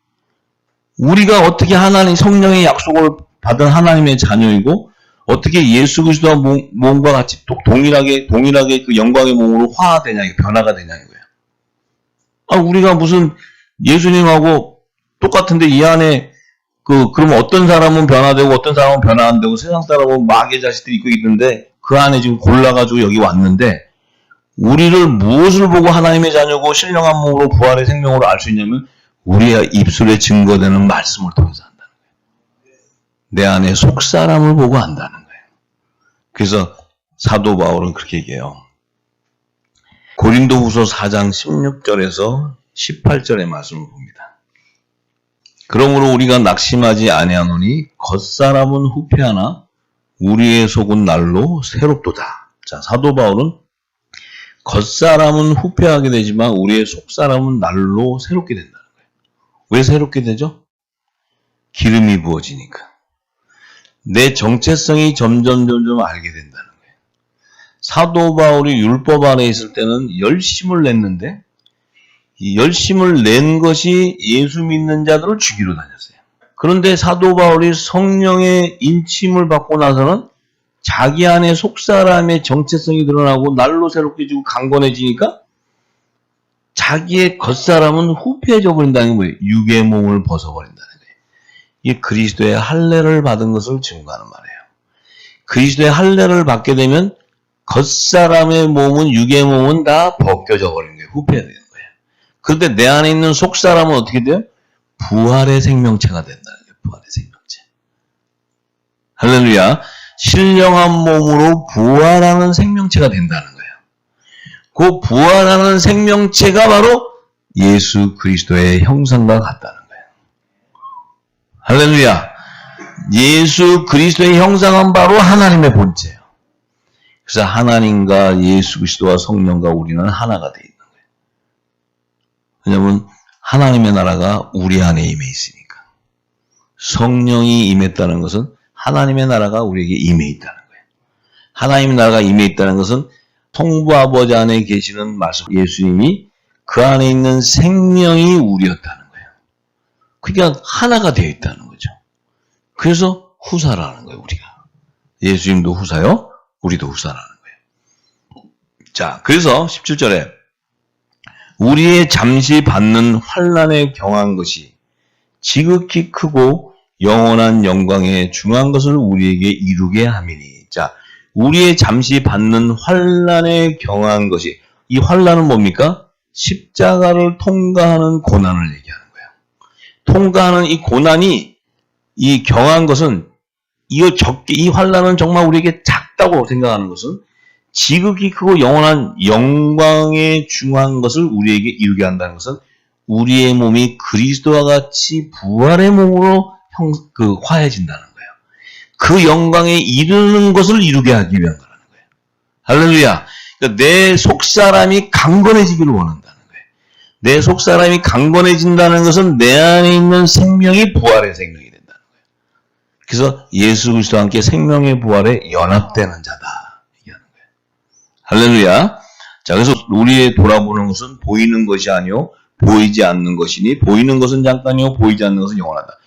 우리가 어떻게 하나님 성령의 약속을 받은 하나님의 자녀이고 어떻게 예수 그리스도와 몸과 같이 동일하게 그 영광의 몸으로 화되냐, 변화가 되냐 이거예요. 아, 우리가 무슨 예수님하고 똑같은데 이 안에 그러면 어떤 사람은 변화되고 어떤 사람은 변화 안 되고 세상 사람은 마귀의 자식들이 있고 있는데 그 안에 지금 골라가지고 여기 왔는데 우리를 무엇을 보고 하나님의 자녀고 신령한 몸으로 부활의 생명으로 알 수 있냐면 우리의 입술에 증거되는 말씀을 통해서 한다는 거예요. 내 안에 속사람을 보고 안다는 거예요. 그래서 사도 바울은 그렇게 얘기해요. 고린도후서 4장 16절에서 18절의 말씀을 봅니다. 그러므로 우리가 낙심하지 아니하노니 겉사람은 후패하나 우리의 속은 날로 새롭도다. 자, 사도 바울은 겉사람은 후패하게 되지만 우리의 속사람은 날로 새롭게 된다는 거예요. 왜 새롭게 되죠? 기름이 부어지니까. 내 정체성이 점점 알게 된다는 거예요. 사도 바울이 율법 안에 있을 때는 열심을 냈는데 이 열심을 낸 것이 예수 믿는 자들을 죽이러 다녔어요. 그런데 사도 바울이 성령의 인침을 받고 나서는 자기 안에 속사람의 정체성이 드러나고 날로 새롭게지고 강건해지니까 자기의 겉사람은 후패해져 버린다는 거예요. 육의 몸을 벗어버린다는 거예요. 이게 그리스도의 할례를 받은 것을 증거하는 말이에요. 그리스도의 할례를 받게 되면 겉사람의 몸은 육의 몸은 다 벗겨져 버리는 거예요. 후패해야 되는 거예요. 그런데 내 안에 있는 속사람은 어떻게 돼요? 부활의 생명체가 된다는 거예요. 부활의 생명체. 할렐루야. 신령한 몸으로 부활하는 생명체가 된다는 거예요. 그 부활하는 생명체가 바로 예수 그리스도의 형상과 같다는 거예요. 할렐루야. 예수 그리스도의 형상은 바로 하나님의 본체예요. 그래서 하나님과 예수 그리스도와 성령과 우리는 하나가 되어 있는 거예요. 왜냐하면 하나님의 나라가 우리 안에 임해 있으니까. 성령이 임했다는 것은 하나님의 나라가 우리에게 임해 있다는 거예요. 하나님의 나라가 임해 있다는 것은 성부 아버지 안에 계시는 말씀 예수님이 그 안에 있는 생명이 우리였다는 거예요. 그러니까 하나가 되어 있다는 거죠. 그래서 후사라는 거예요. 우리가. 예수님도 후사요. 우리도 후사라는 거예요. 자, 그래서 17절에 우리의 잠시 받는 환난에 경한 것이 지극히 크고 영원한 영광에 중한 것을 우리에게 이루게 함이니. 자, 우리의 잠시 받는 환난에 경한 것이, 이 환난은 뭡니까? 십자가를 통과하는 고난을 얘기하는 거예요. 통과하는 이 고난이, 이 경한 것은, 이 환난은 정말 우리에게 작다고 생각하는 것은 지극히 크고 영원한 영광에 중한 것을 우리에게 이루게 한다는 것은 우리의 몸이 그리스도와 같이 부활의 몸으로 화해진다는 거예요. 그 영광에 이르는 것을 이루게 하기 위한 거라는 거예요. 할렐루야. 그러니까 내 속사람이 강건해지기를 원한다는 거예요. 내 속사람이 강건해진다는 것은 내 안에 있는 생명이 부활의 생명이 된다는 거예요. 그래서 예수 그리스도와 함께 생명의 부활에 연합되는 자다. 얘기하는 거예요. 할렐루야. 자, 그래서 우리의 돌아보는 것은 보이는 것이 아니요 보이지 않는 것이니 보이는 것은 잠깐이요 보이지 않는 것은 영원하다.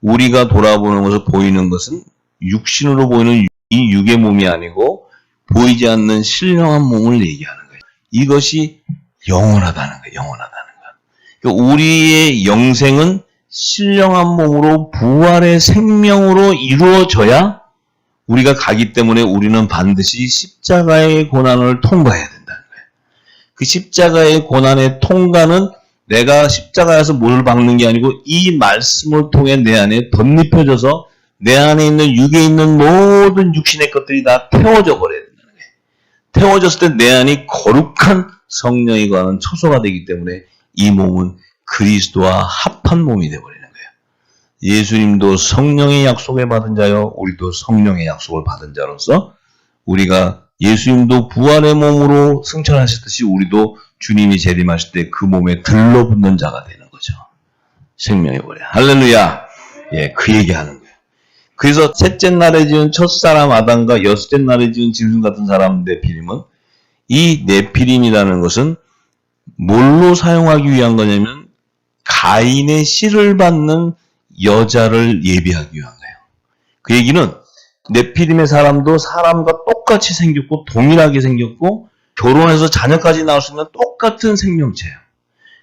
우리가 돌아보는 것을 보이는 것은 육신으로 보이는 이 육의 몸이 아니고 보이지 않는 신령한 몸을 얘기하는 거예요. 이것이 영원하다는 거예요. 영원하다는 거예요. 그러니까 우리의 영생은 신령한 몸으로 부활의 생명으로 이루어져야 우리가 가기 때문에 우리는 반드시 십자가의 고난을 통과해야 된다는 거예요. 그 십자가의 고난의 통과는 내가 십자가에서 물을 박는 게 아니고 이 말씀을 통해 내 안에 덧입혀져서 내 안에 있는 육에 있는 모든 육신의 것들이 다 태워져 버려야 된다는 거예요. 태워졌을 때 내 안이 거룩한 성령이 거하는 처소가 되기 때문에 이 몸은 그리스도와 합한 몸이 되어버리는 거예요. 예수님도 성령의 약속을 받은 자요 우리도 성령의 약속을 받은 자로서 우리가 예수님도 부활의 몸으로 승천하셨듯이 우리도 주님이 재림하실 때 그 몸에 들러붙는 자가 되는 거죠. 생명의 버려. 할렐루야. 예, 그 얘기하는 거예요. 그래서 셋째 날에 지은 첫사람 아담과 여섯째 날에 지은 짐승 같은 사람 네피림은 이 네피림이라는 것은 뭘로 사용하기 위한 거냐면 가인의 씨를 받는 여자를 예비하기 위한 거예요. 그 얘기는 네피림의 사람도 사람과 똑같이 생겼고 동일하게 생겼고 결혼해서 자녀까지 나올 수 있는 똑같은 생명체예요.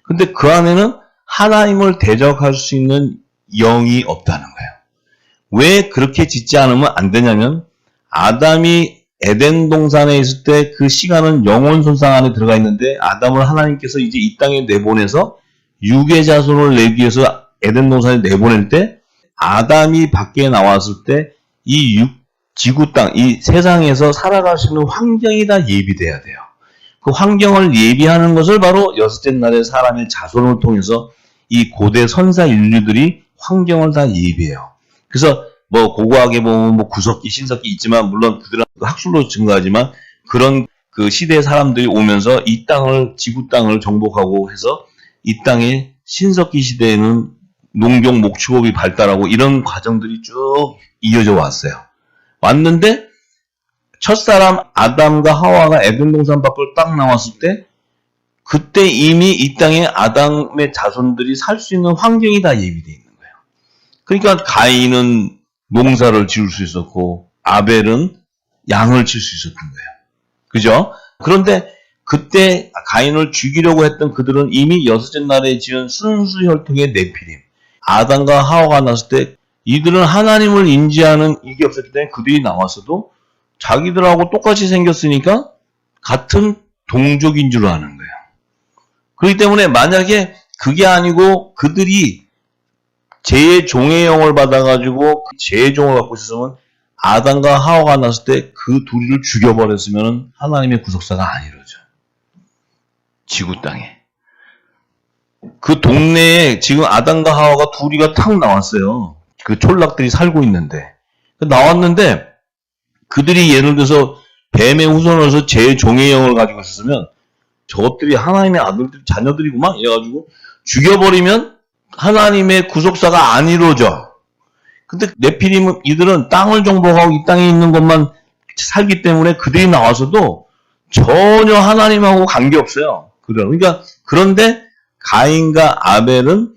근데 그 안에는 하나님을 대적할 수 있는 영이 없다는 거예요. 왜 그렇게 짓지 않으면 안 되냐면 아담이 에덴 동산에 있을 때 그 시간은 영혼 손상 안에 들어가 있는데 아담을 하나님께서 이제 이 땅에 내보내서 육의 자손을 내기 위해서 에덴 동산에 내보낼 때 아담이 밖에 나왔을 때 이 지구 땅, 이 세상에서 살아갈 수 있는 환경이 다 예비돼야 돼요. 그 환경을 예비하는 것을 바로 여섯째 날에 사람의 자손을 통해서 이 고대 선사 인류들이 환경을 다 예비해요. 그래서 뭐 고고하게 보면 뭐 구석기, 신석기 있지만 물론 그들은 학술로 증거하지만 그런 그 시대의 사람들이 오면서 이 땅을 지구 땅을 정복하고 해서 이 땅의 신석기 시대에는 농경 목축업이 발달하고 이런 과정들이 쭉 이어져 왔어요. 왔는데 첫사람 아담과 하와가 에덴 동산 밖으로 딱 나왔을 때 그때 이미 이 땅에 아담의 자손들이 살 수 있는 환경이 다 예비되어 있는 거예요. 그러니까 가인은 농사를 지을 수 있었고 아벨은 양을 칠 수 있었던 거예요. 그죠? 그런데 그때 가인을 죽이려고 했던 그들은 이미 여섯째 날에 지은 순수혈통의 네피림, 아담과 하와가 났을 때 이들은 하나님을 인지하는 이게 없었기 때문에 그들이 나왔어도 자기들하고 똑같이 생겼으니까 같은 동족인 줄 아는 거예요. 그렇기 때문에 만약에 그게 아니고 그들이 제 종의 영을 받아가지고 제 종을 갖고 있었으면 아담과 하와가 났을 때 그 둘이를 죽여버렸으면 하나님의 구속사가 안 이루어져. 지구 땅에. 그 동네에 지금 아담과 하와가 둘이가 탁 나왔어요. 그 촌락들이 살고 있는데. 나왔는데 그들이 예를 들어서 뱀의 후손으로서 제 종의 영을 가지고 있었으면 저것들이 하나님의 아들들, 자녀들이구만 이래가지고 죽여버리면 하나님의 구속사가 안 이루어져. 근데 네피림은 이들은 땅을 정복하고 이 땅에 있는 것만 살기 때문에 그들이 나와서도 전혀 하나님하고 관계없어요. 그러니까 그런데 가인과 아벨은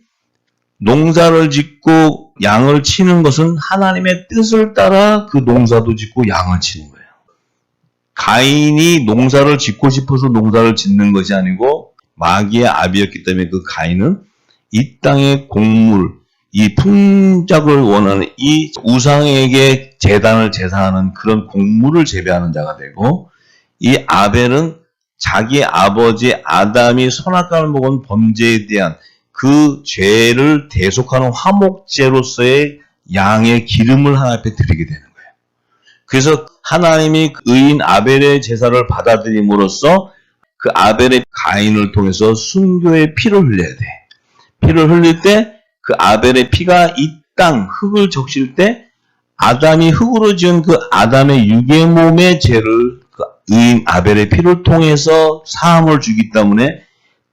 농사를 짓고 양을 치는 것은 하나님의 뜻을 따라 그 농사도 짓고 양을 치는 거예요. 가인이 농사를 짓고 싶어서 농사를 짓는 것이 아니고 마귀의 아비였기 때문에 그 가인은 이 땅의 곡물, 이 풍작을 원하는 이 우상에게 제단을 제사하는 그런 곡물을 재배하는 자가 되고 이 아벨은 자기 아버지 아담이 선악과를 먹은 범죄에 대한 그 죄를 대속하는 화목제로서의 양의 기름을 하나님 앞에 드리게 되는 거예요. 그래서 하나님이 의인 아벨의 제사를 받아들임으로써 그 아벨의 가인을 통해서 순교의 피를 흘려야 돼. 피를 흘릴 때 그 아벨의 피가 이 땅 흙을 적실 때 아담이 흙으로 지은 그 아담의 육의 몸의 죄를 그 의인 아벨의 피를 통해서 사함을 주기 때문에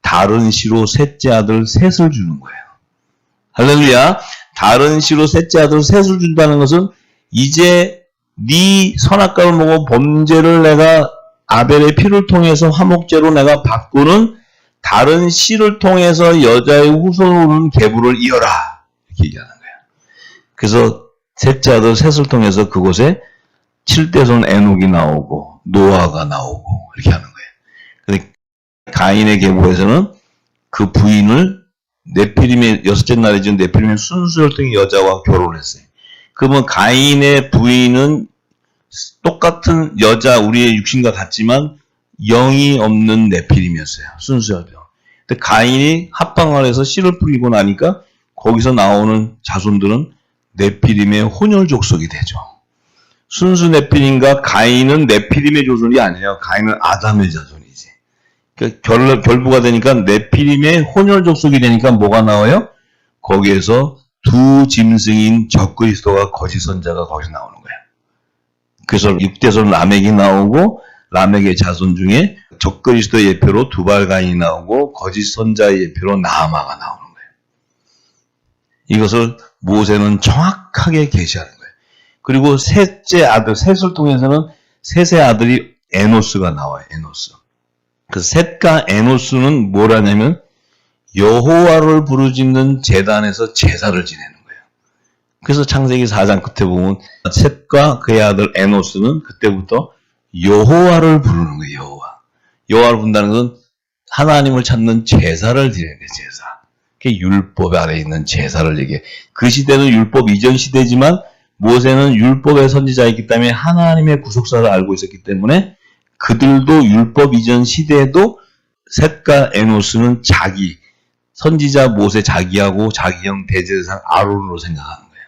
다른 시로 셋째 아들 셋을 주는 거예요. 할렐루야. 다른 시로 셋째 아들 셋을 준다는 것은 이제 네 선악과를 먹어 범죄를 내가 아벨의 피를 통해서 화목제로 내가 바꾸는 다른 씨를 통해서 여자의 후손으로는 계보를 이어라. 이렇게 얘기하는 거예요. 그래서 셋째 아들 셋을 통해서 그곳에 7대손 에녹이 나오고 노아가 나오고 이렇게 하는 거예요. 근데 가인의 계보에서는 그 부인을 네피림의 여섯째 날에 지은 네피림의 순수혈통의 여자와 결혼을 했어요. 그러면 가인의 부인은 똑같은 여자 우리의 육신과 같지만 영이 없는 네피림이었어요. 순수혈통. 근데 가인이 합방을 해서 씨를 뿌리고 나니까 거기서 나오는 자손들은 네피림의 혼혈 족속이 되죠. 순수 네피림과 가인은 네피림의 조선이 아니에요. 가인은 아담의 자손이지. 그러니까 결부가 되니까 네피림의 혼혈 족속이 되니까 뭐가 나와요? 거기에서 두 짐승인 적그리스도와 거짓 선자가 거기서 나오는 거예요. 그래서 6대손 라멕이 나오고 라멕의 자손 중에 적그리스도의 예표로 두발가인이 나오고 거짓 선자의 예표로 나아마가 나오는 거예요. 이것을 모세는 정확하게 계시하는 거예요. 그리고 셋째 아들, 셋을 통해서는 셋의 아들이 에노스가 나와요. 에노스. 그 셋과 에노스는 뭐라냐면 여호와를 부르짖는 제단에서 제사를 지내는 거예요. 그래서 창세기 4장 끝에 보면 셋과 그의 아들 에노스는 그때부터 여호와를 부르는 거예요. 여호와. 여호와를 부른다는 것은 하나님을 찾는 제사를 드리는 거예요. 제사. 그게 율법 아래 있는 제사를 얘기해. 그 시대는 율법 이전 시대지만 모세는 율법의 선지자이기 때문에 하나님의 구속사를 알고 있었기 때문에 그들도 율법 이전 시대에도 셋과 에노스는 자기 선지자 모세 자기하고 자기 형 대제사장 아론으로 생각하는 거예요.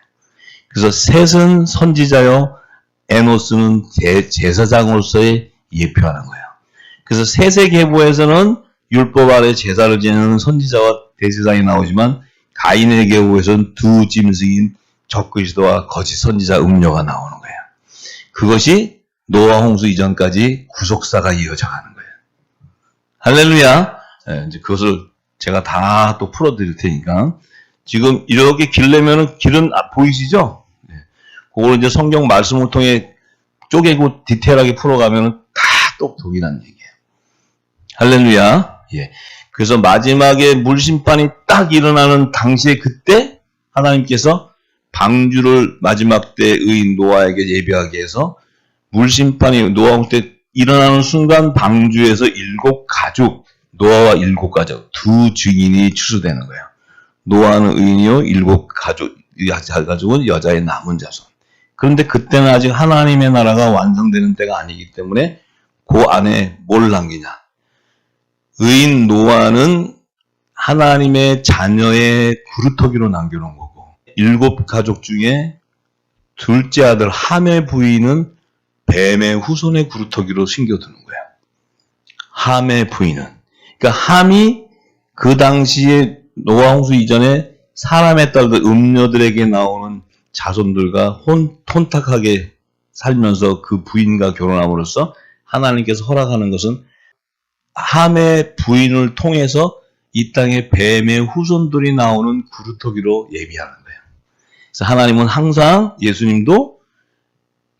그래서 셋은 선지자요, 에노스는 제사장으로서의 예표하는 거예요. 그래서 세세계보에서는 율법 아래 제사를 지내는 선지자와 대제사장이 나오지만 가인의 계보에서는 두 짐승인 적그리스도와 거짓 선지자 음녀가 나오는 거예요. 그것이 노아 홍수 이전까지 구속사가 이어져가는 거예요. 할렐루야. 네, 이제 그것을 제가 다 또 풀어드릴 테니까 지금 이렇게 길려면은 길은 보이시죠? 네. 그걸 이제 성경 말씀을 통해 쪼개고 디테일하게 풀어가면은 다 또 동일한 얘기예요. 할렐루야. 예. 그래서 마지막에 물심판이 딱 일어나는 당시에 그때 하나님께서 방주를 마지막 때 의인 노아에게 예비하게 해서 물심판이 노아 때 일어나는 순간 방주에서 7가족, 노아와 7가족, 두 증인이 추수되는 거예요. 노아는 의인이요, 7가족은 여자의 남은 자손. 그런데 그때는 아직 하나님의 나라가 완성되는 때가 아니기 때문에 그 안에 뭘 남기냐. 의인 노아는 하나님의 자녀의 구루터기로 남겨놓은 거고 7가족 중에 둘째 아들 함의 부인은 뱀의 후손의 구루터기로 심겨두는 거예요. 함의 부인은. 그러니까 함이 그 당시에 노아 홍수 이전에 사람의 딸들 음녀들에게 나오는 자손들과 혼탁하게 살면서 그 부인과 결혼함으로써 하나님께서 허락하는 것은 함의 부인을 통해서 이 땅에 뱀의 후손들이 나오는 구루터기로 예비하는 거예요. 그래서 하나님은 항상 예수님도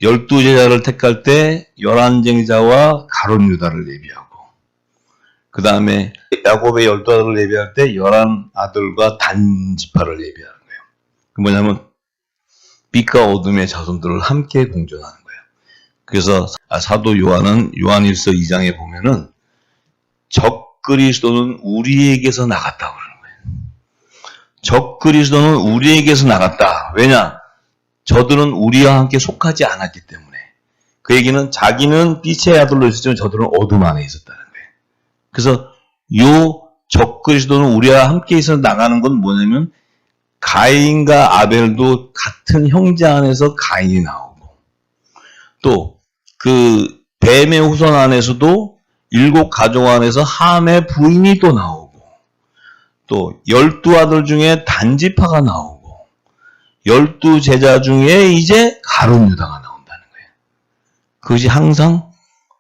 12제자를 택할 때 11쟁자와 가룟 유다를 예비하고 그 다음에 야곱의 12아들을 예비할 때 11아들과 단지파를 예비하는 거예요. 그 뭐냐면 빛과 어둠의 자손들을 함께 공존하는 거예요. 그래서 사도 요한은 요한일서 2장에 보면은 적그리스도는 우리에게서 나갔다고 그러는 거예요. 적그리스도는 우리에게서 나갔다. 왜냐? 저들은 우리와 함께 속하지 않았기 때문에. 그 얘기는 자기는 빛의 아들로 있었지만 저들은 어둠 안에 있었다는 거예요. 그래서 요 적그리스도는 우리와 함께 있어서 나가는 건 뭐냐면 가인과 아벨도 같은 형제 안에서 가인이 나오고 또 그 뱀의 후손 안에서도 7가족 안에서 함의 부인이 또 나오고 또 12아들 중에 단지파가 나오고 12제자 중에 이제 가룟 유다가 나온다는 거예요. 그것이 항상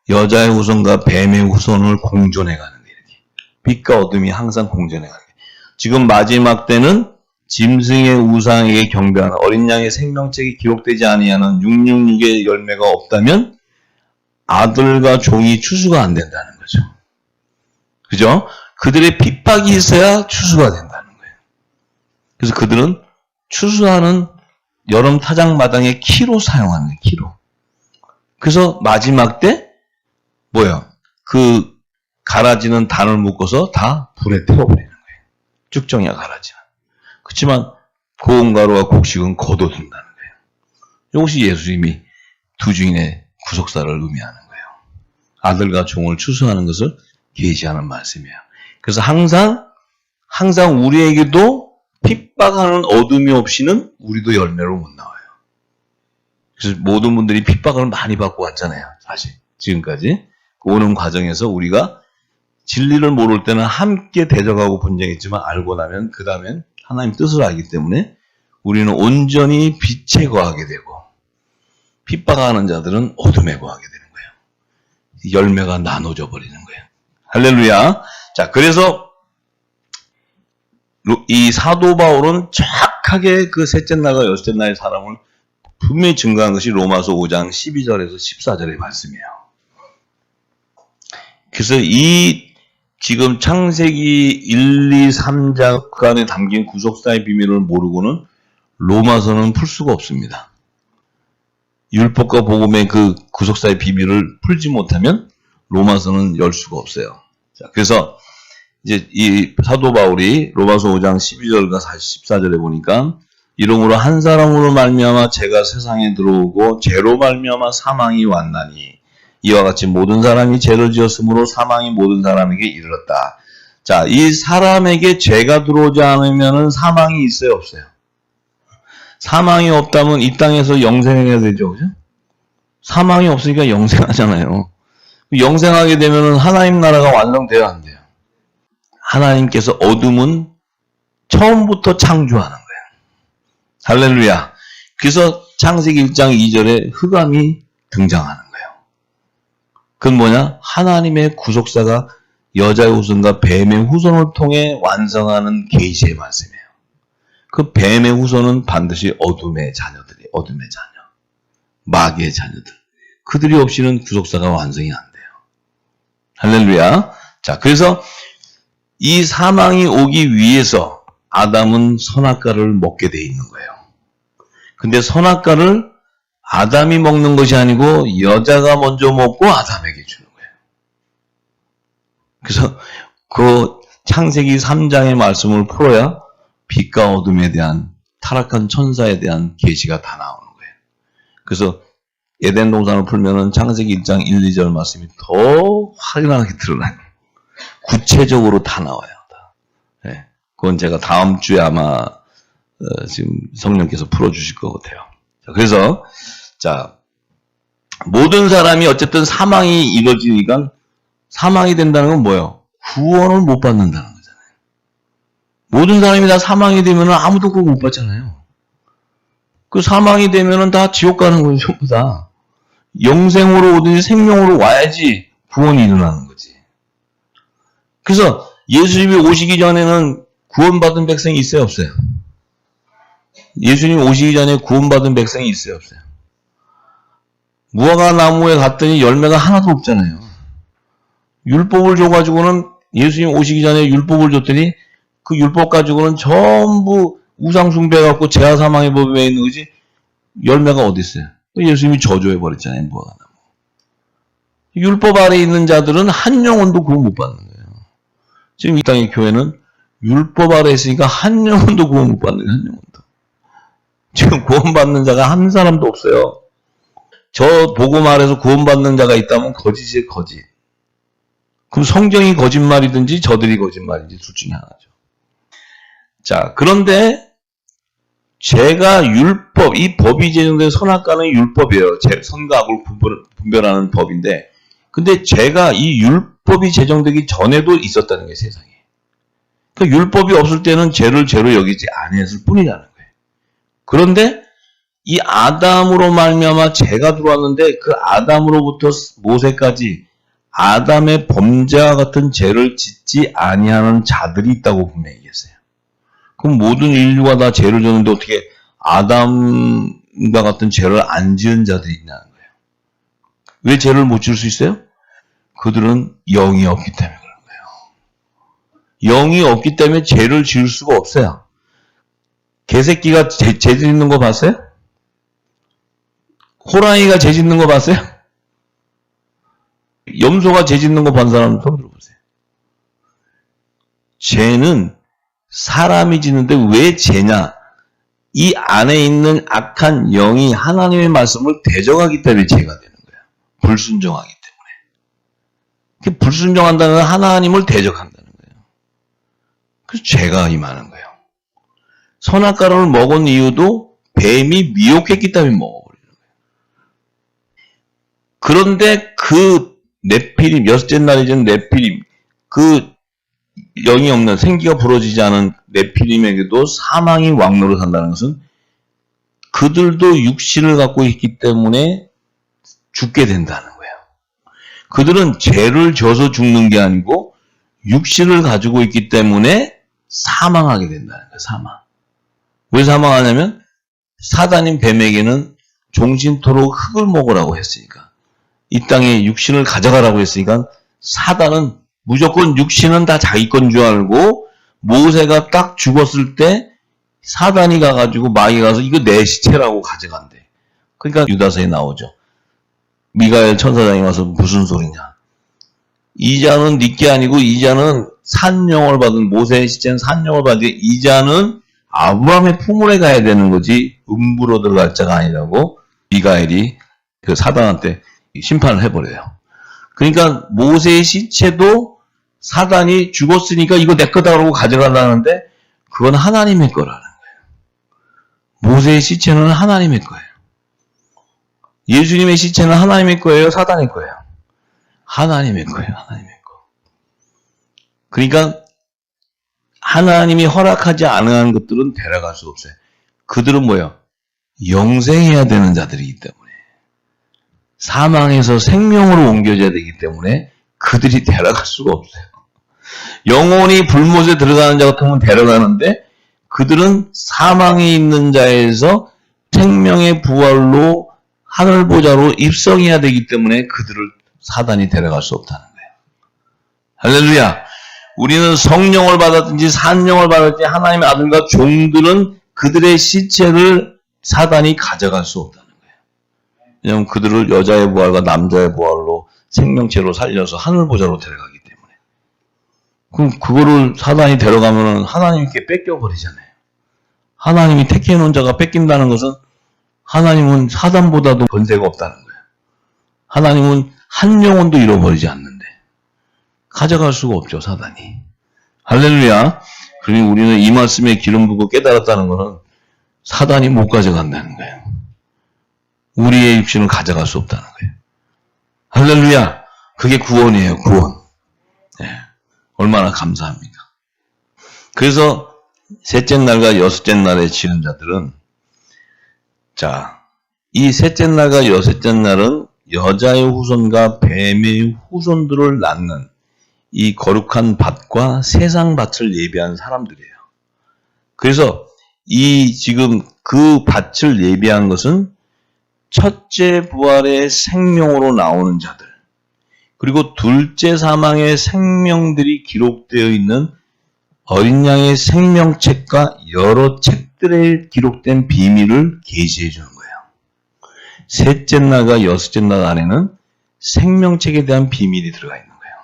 여자의 후손과 뱀의 후손을 공존해가는 거예요. 이렇게. 빛과 어둠이 항상 공존해가는 거예요. 지금 마지막 때는 짐승의 우상에게 경배하는 어린 양의 생명책이 기록되지 아니하는 666의 열매가 없다면 아들과 종이 추수가 안 된다는 거죠. 그죠? 그들의 핍박이 있어야 추수가 된다는 거예요. 그래서 그들은 추수하는 여름 타작마당에 키로 사용하는 거예요. 키로. 그래서 마지막 때 뭐야? 그 가라지는 단을 묶어서 다 불에 태워버리는 거예요. 쭉정이야 가라지는. 그렇지만 고운가루와 곡식은 거둬둔다는 거예요. 이것이 예수님이 두 주인의 구속사를 의미하는 거예요. 아들과 종을 추수하는 것을 계시하는 말씀이에요. 그래서 항상 우리에게도 핍박하는 어둠이 없이는 우리도 열매를 못 나와요. 그래서 모든 분들이 핍박을 많이 받고 왔잖아요. 사실 지금까지 오는 과정에서 우리가 진리를 모를 때는 함께 대적하고 분쟁했지만 알고 나면 그 다음엔 하나님 뜻을 알기 때문에 우리는 온전히 빛에 거하게 되고 핍박하는 자들은 어둠에 거하게 되는 거예요. 열매가 나눠져 버리는 거예요. 할렐루야. 자, 그래서 이 사도 바울은 정확하게 그 셋째 날과 여섯째 날의 사람을 분명히 증거한 것이 로마서 5장 12절에서 14절의 말씀이에요. 그래서 이 지금 창세기 1, 2, 3장 그 안에 담긴 구속사의 비밀을 모르고는 로마서는 풀 수가 없습니다. 율법과 복음의 그 구속사의 비밀을 풀지 못하면 로마서는 열 수가 없어요. 자, 그래서 이제 이 사도 바울이 로마서 5장 12절과 14절에 보니까 이러므로 한 사람으로 말미암아 죄가 세상에 들어오고 죄로 말미암아 사망이 왔나니 이와 같이 모든 사람이 죄를 지었으므로 사망이 모든 사람에게 이르렀다. 자, 이 사람에게 죄가 들어오지 않으면 사망이 있어요, 없어요? 사망이 없다면 이 땅에서 영생해야 되죠, 그죠? 사망이 없으니까 영생하잖아요. 영생하게 되면 하나님 나라가 완성돼야 안 돼요. 하나님께서 어둠은 처음부터 창조하는 거예요. 할렐루야. 그래서 창세기 1장 2절에 흑암이 등장하는 거예요. 그건 뭐냐? 하나님의 구속사가 여자의 후손과 뱀의 후손을 통해 완성하는 계시의 말씀이에요. 그 뱀의 후손은 반드시 어둠의 자녀들이, 어둠의 자녀, 마귀의 자녀들. 그들이 없이는 구속사가 완성이 안 돼요. 할렐루야. 자, 그래서 이 사망이 오기 위해서 아담은 선악과를 먹게 돼 있는 거예요. 근데 선악과를 아담이 먹는 것이 아니고 여자가 먼저 먹고 아담에게 주는 거예요. 그래서 그 창세기 3장의 말씀을 풀어야 빛과 어둠에 대한 타락한 천사에 대한 계시가 다 나오는 거예요. 그래서 에덴 동산을 풀면은 창세기 1장 1, 2절 말씀이 더 확연하게 드러나요. 구체적으로 다 나와요. 네. 그건 제가 다음 주에 아마 지금 성령께서 풀어주실 것 같아요. 자, 그래서 자, 모든 사람이 어쨌든 사망이 이루어지니까 사망이 된다는 건 뭐예요? 구원을 못 받는다는 거잖아요. 모든 사람이 다 사망이 되면 아무도 그거 못 받잖아요. 그 사망이 되면 다 지옥 가는 거예요, 전부 다. 영생으로 오든지 생명으로 와야지 구원이 일어나는 거지. 그래서 예수님이 오시기 전에는 구원받은 백성이 있어요, 없어요? 예수님 오시기 전에 구원받은 백성이 있어요, 없어요? 무화과 나무에 갔더니 열매가 하나도 없잖아요. 율법을 줘가지고는 예수님 오시기 전에 율법을 줬더니 그 율법 가지고는 전부 우상 숭배해갖고 제하 사망의 법에 있는 거지 열매가 어디 있어요? 예수님이 저주해버렸잖아요, 무화과 나무. 율법 아래에 있는 자들은 한 영혼도 구원 못 받는 거예요. 지금 이 땅의 교회는 율법 아래에 있으니까 한 영혼도 구원 못 받는 거예요, 한 영혼도. 지금 구원받는 자가 한 사람도 없어요. 저 복음 아래서 구원받는 자가 있다면 거짓이에요, 거짓. 그럼 성경이 거짓말이든지 저들이 거짓말인지 둘 중에 하나죠. 자, 그런데 제가 율법, 이 법이 제정된 선악과는 율법이에요. 선과 악을 분별하는 법인데, 근데 제가 이 율법이 제정되기 전에도 있었다는 게 세상에. 그러니까 율법이 없을 때는 죄를 죄로 여기지 아니했을 뿐이라는 거예요. 그런데 이 아담으로 말미암아 죄가 들어왔는데 그 아담으로부터 모세까지 아담의 범죄와 같은 죄를 짓지 아니하는 자들이 있다고 분명히 얘기했어요. 그럼 모든 인류가 다 죄를 졌는데 어떻게 아담과 같은 죄를 안 지은 자들이 있냐는 거예요. 왜 죄를 못 지을 수 있어요? 그들은 영이 없기 때문에 그런 거예요. 영이 없기 때문에 죄를 지을 수가 없어요. 개새끼가 죄 짓는 거 봤어요? 호랑이가 죄 짓는 거 봤어요? 염소가 죄 짓는 거 본 사람 손 들어보세요. 죄는 사람이 짓는데 왜 죄냐? 이 안에 있는 악한 영이 하나님의 말씀을 대적하기 때문에 죄가 되는 거예요. 불순종하기 때문에. 불순종한다는 건 하나님을 대적한다는 거예요. 그래서 죄가 임하는 거예요. 선악과를 먹은 이유도 뱀이 미혹했기 때문에 먹어버리는 거예요. 그런데 그 네피림, 여섯째 날이 전 네피림, 그 영이 없는 생기가 부러지지 않은 네피림에게도 사망이 왕노릇 한다는 것은 그들도 육신을 갖고 있기 때문에 죽게 된다는 거예요. 그들은 죄를 져서 죽는 게 아니고 육신을 가지고 있기 때문에 사망하게 된다는 거예요. 사망. 왜 사망하냐면 사단인 뱀에게는 종신토록 흙을 먹으라고 했으니까, 이 땅에 육신을 가져가라고 했으니까 사단은 무조건 육신은 다 자기 건 줄 알고 모세가 딱 죽었을 때 사단이 가가지고 마귀가 가서 이거 내 시체라고 가져간대. 그러니까 유다서에 나오죠. 미가엘 천사장이 와서 무슨 소리냐. 이자는 니께 아니고 이자는 산영을 받은, 모세의 시체는 산영을 받은 이자는 아브라함의 품으로 가야 되는 거지 음부로 들어갈 자가 아니라고 미가엘이 그 사단한테 심판을 해버려요. 그러니까 모세의 시체도 사단이 죽었으니까 이거 내 거다라고 가져가려는데 그건 하나님의 거라는 거예요. 모세의 시체는 하나님의 거예요. 예수님의 시체는 하나님의 거예요, 사단의 거예요? 하나님의 거예요. 하나님의 거. 그러니까 하나님이 허락하지 않은 것들은 데려갈 수 없어요. 그들은 뭐예요? 영생해야 되는 자들이기 때문에, 사망에서 생명으로 옮겨져야 되기 때문에 그들이 데려갈 수가 없어요. 영혼이 불못에 들어가는 자 같으면 데려가는데, 그들은 사망에 있는 자에서 생명의 부활로 하늘보좌로 입성해야 되기 때문에 그들을 사단이 데려갈 수 없다는 거예요. 할렐루야. 우리는 성령을 받았든지 산령을 받았든지 하나님의 아들과 종들은 그들의 시체를 사단이 가져갈 수 없다는 거예요. 왜냐하면 그들을 여자의 부활과 남자의 부활로 생명체로 살려서 하늘보좌로 데려가기 때문에. 그럼 그거를 사단이 데려가면 하나님께 뺏겨버리잖아요. 하나님이 택해놓은 자가 뺏긴다는 것은 하나님은 사단보다도 권세가 없다는 거예요. 하나님은 한 영혼도 잃어버리지 않는데 가져갈 수가 없죠, 사단이. 할렐루야. 그러니 우리는 이 말씀에 기름 부고 깨달았다는 것은 사단이 못 가져간다는 거예요. 우리의 육신을 가져갈 수 없다는 거예요. 할렐루야. 그게 구원이에요, 구원. 네. 얼마나 감사합니까? 그래서 셋째 날과 여섯째 날에 지은 자들은, 자, 이 셋째 날과 여섯째 날은 여자의 후손과 뱀의 후손들을 낳는 이 거룩한 밭과 세상 밭을 예비한 사람들이에요. 그래서 이 지금 그 밭을 예비한 것은 첫째 부활의 생명으로 나오는 자들, 그리고 둘째 사망의 생명들이 기록되어 있는 어린 양의 생명책과 여러 책들에 기록된 비밀을 계시해 주는 거예요. 셋째 날과 여섯째 날 안에는 생명책에 대한 비밀이 들어가 있는 거예요.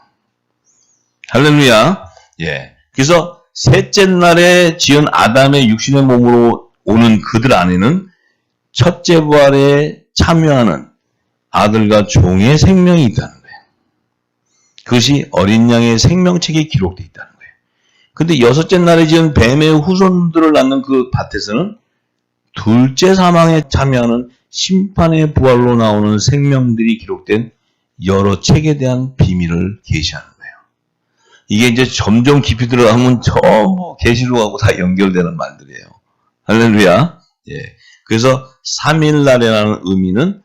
할렐루야. 예. 그래서 셋째 날에 지은 아담의 육신의 몸으로 오는 그들 안에는 첫째 부활에 참여하는 아들과 종의 생명이 있다는 거예요. 그것이 어린 양의 생명책에 기록되어 있다는 거예요. 근데 여섯째 날에 지은 뱀의 후손들을 낳는 그 밭에서는 둘째 사망에 참여하는 심판의 부활로 나오는 생명들이 기록된 여러 책에 대한 비밀을 계시하는 거예요. 이게 이제 점점 깊이 들어가면 전부 계시록하고 다 연결되는 말들이에요. 할렐루야. 예. 그래서 3일날이라는 의미는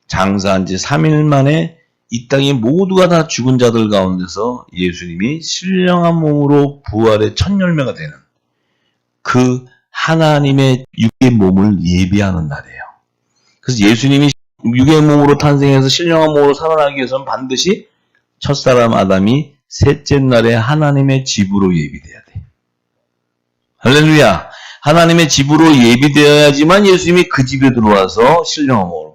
장사한 지 3일 만에 이 땅의 모두가 다 죽은 자들 가운데서 예수님이 신령한 몸으로 부활의 첫 열매가 되는 그 하나님의 육의 몸을 예비하는 날이에요. 그래서 예수님이 육의 몸으로 탄생해서 신령한 몸으로 살아나기 위해서는 반드시 첫사람 아담이 셋째 날에 하나님의 집으로 예비돼야 돼. 할렐루야. 하나님의 집으로 예비되어야지만 예수님이 그 집에 들어와서 신령한 몸으로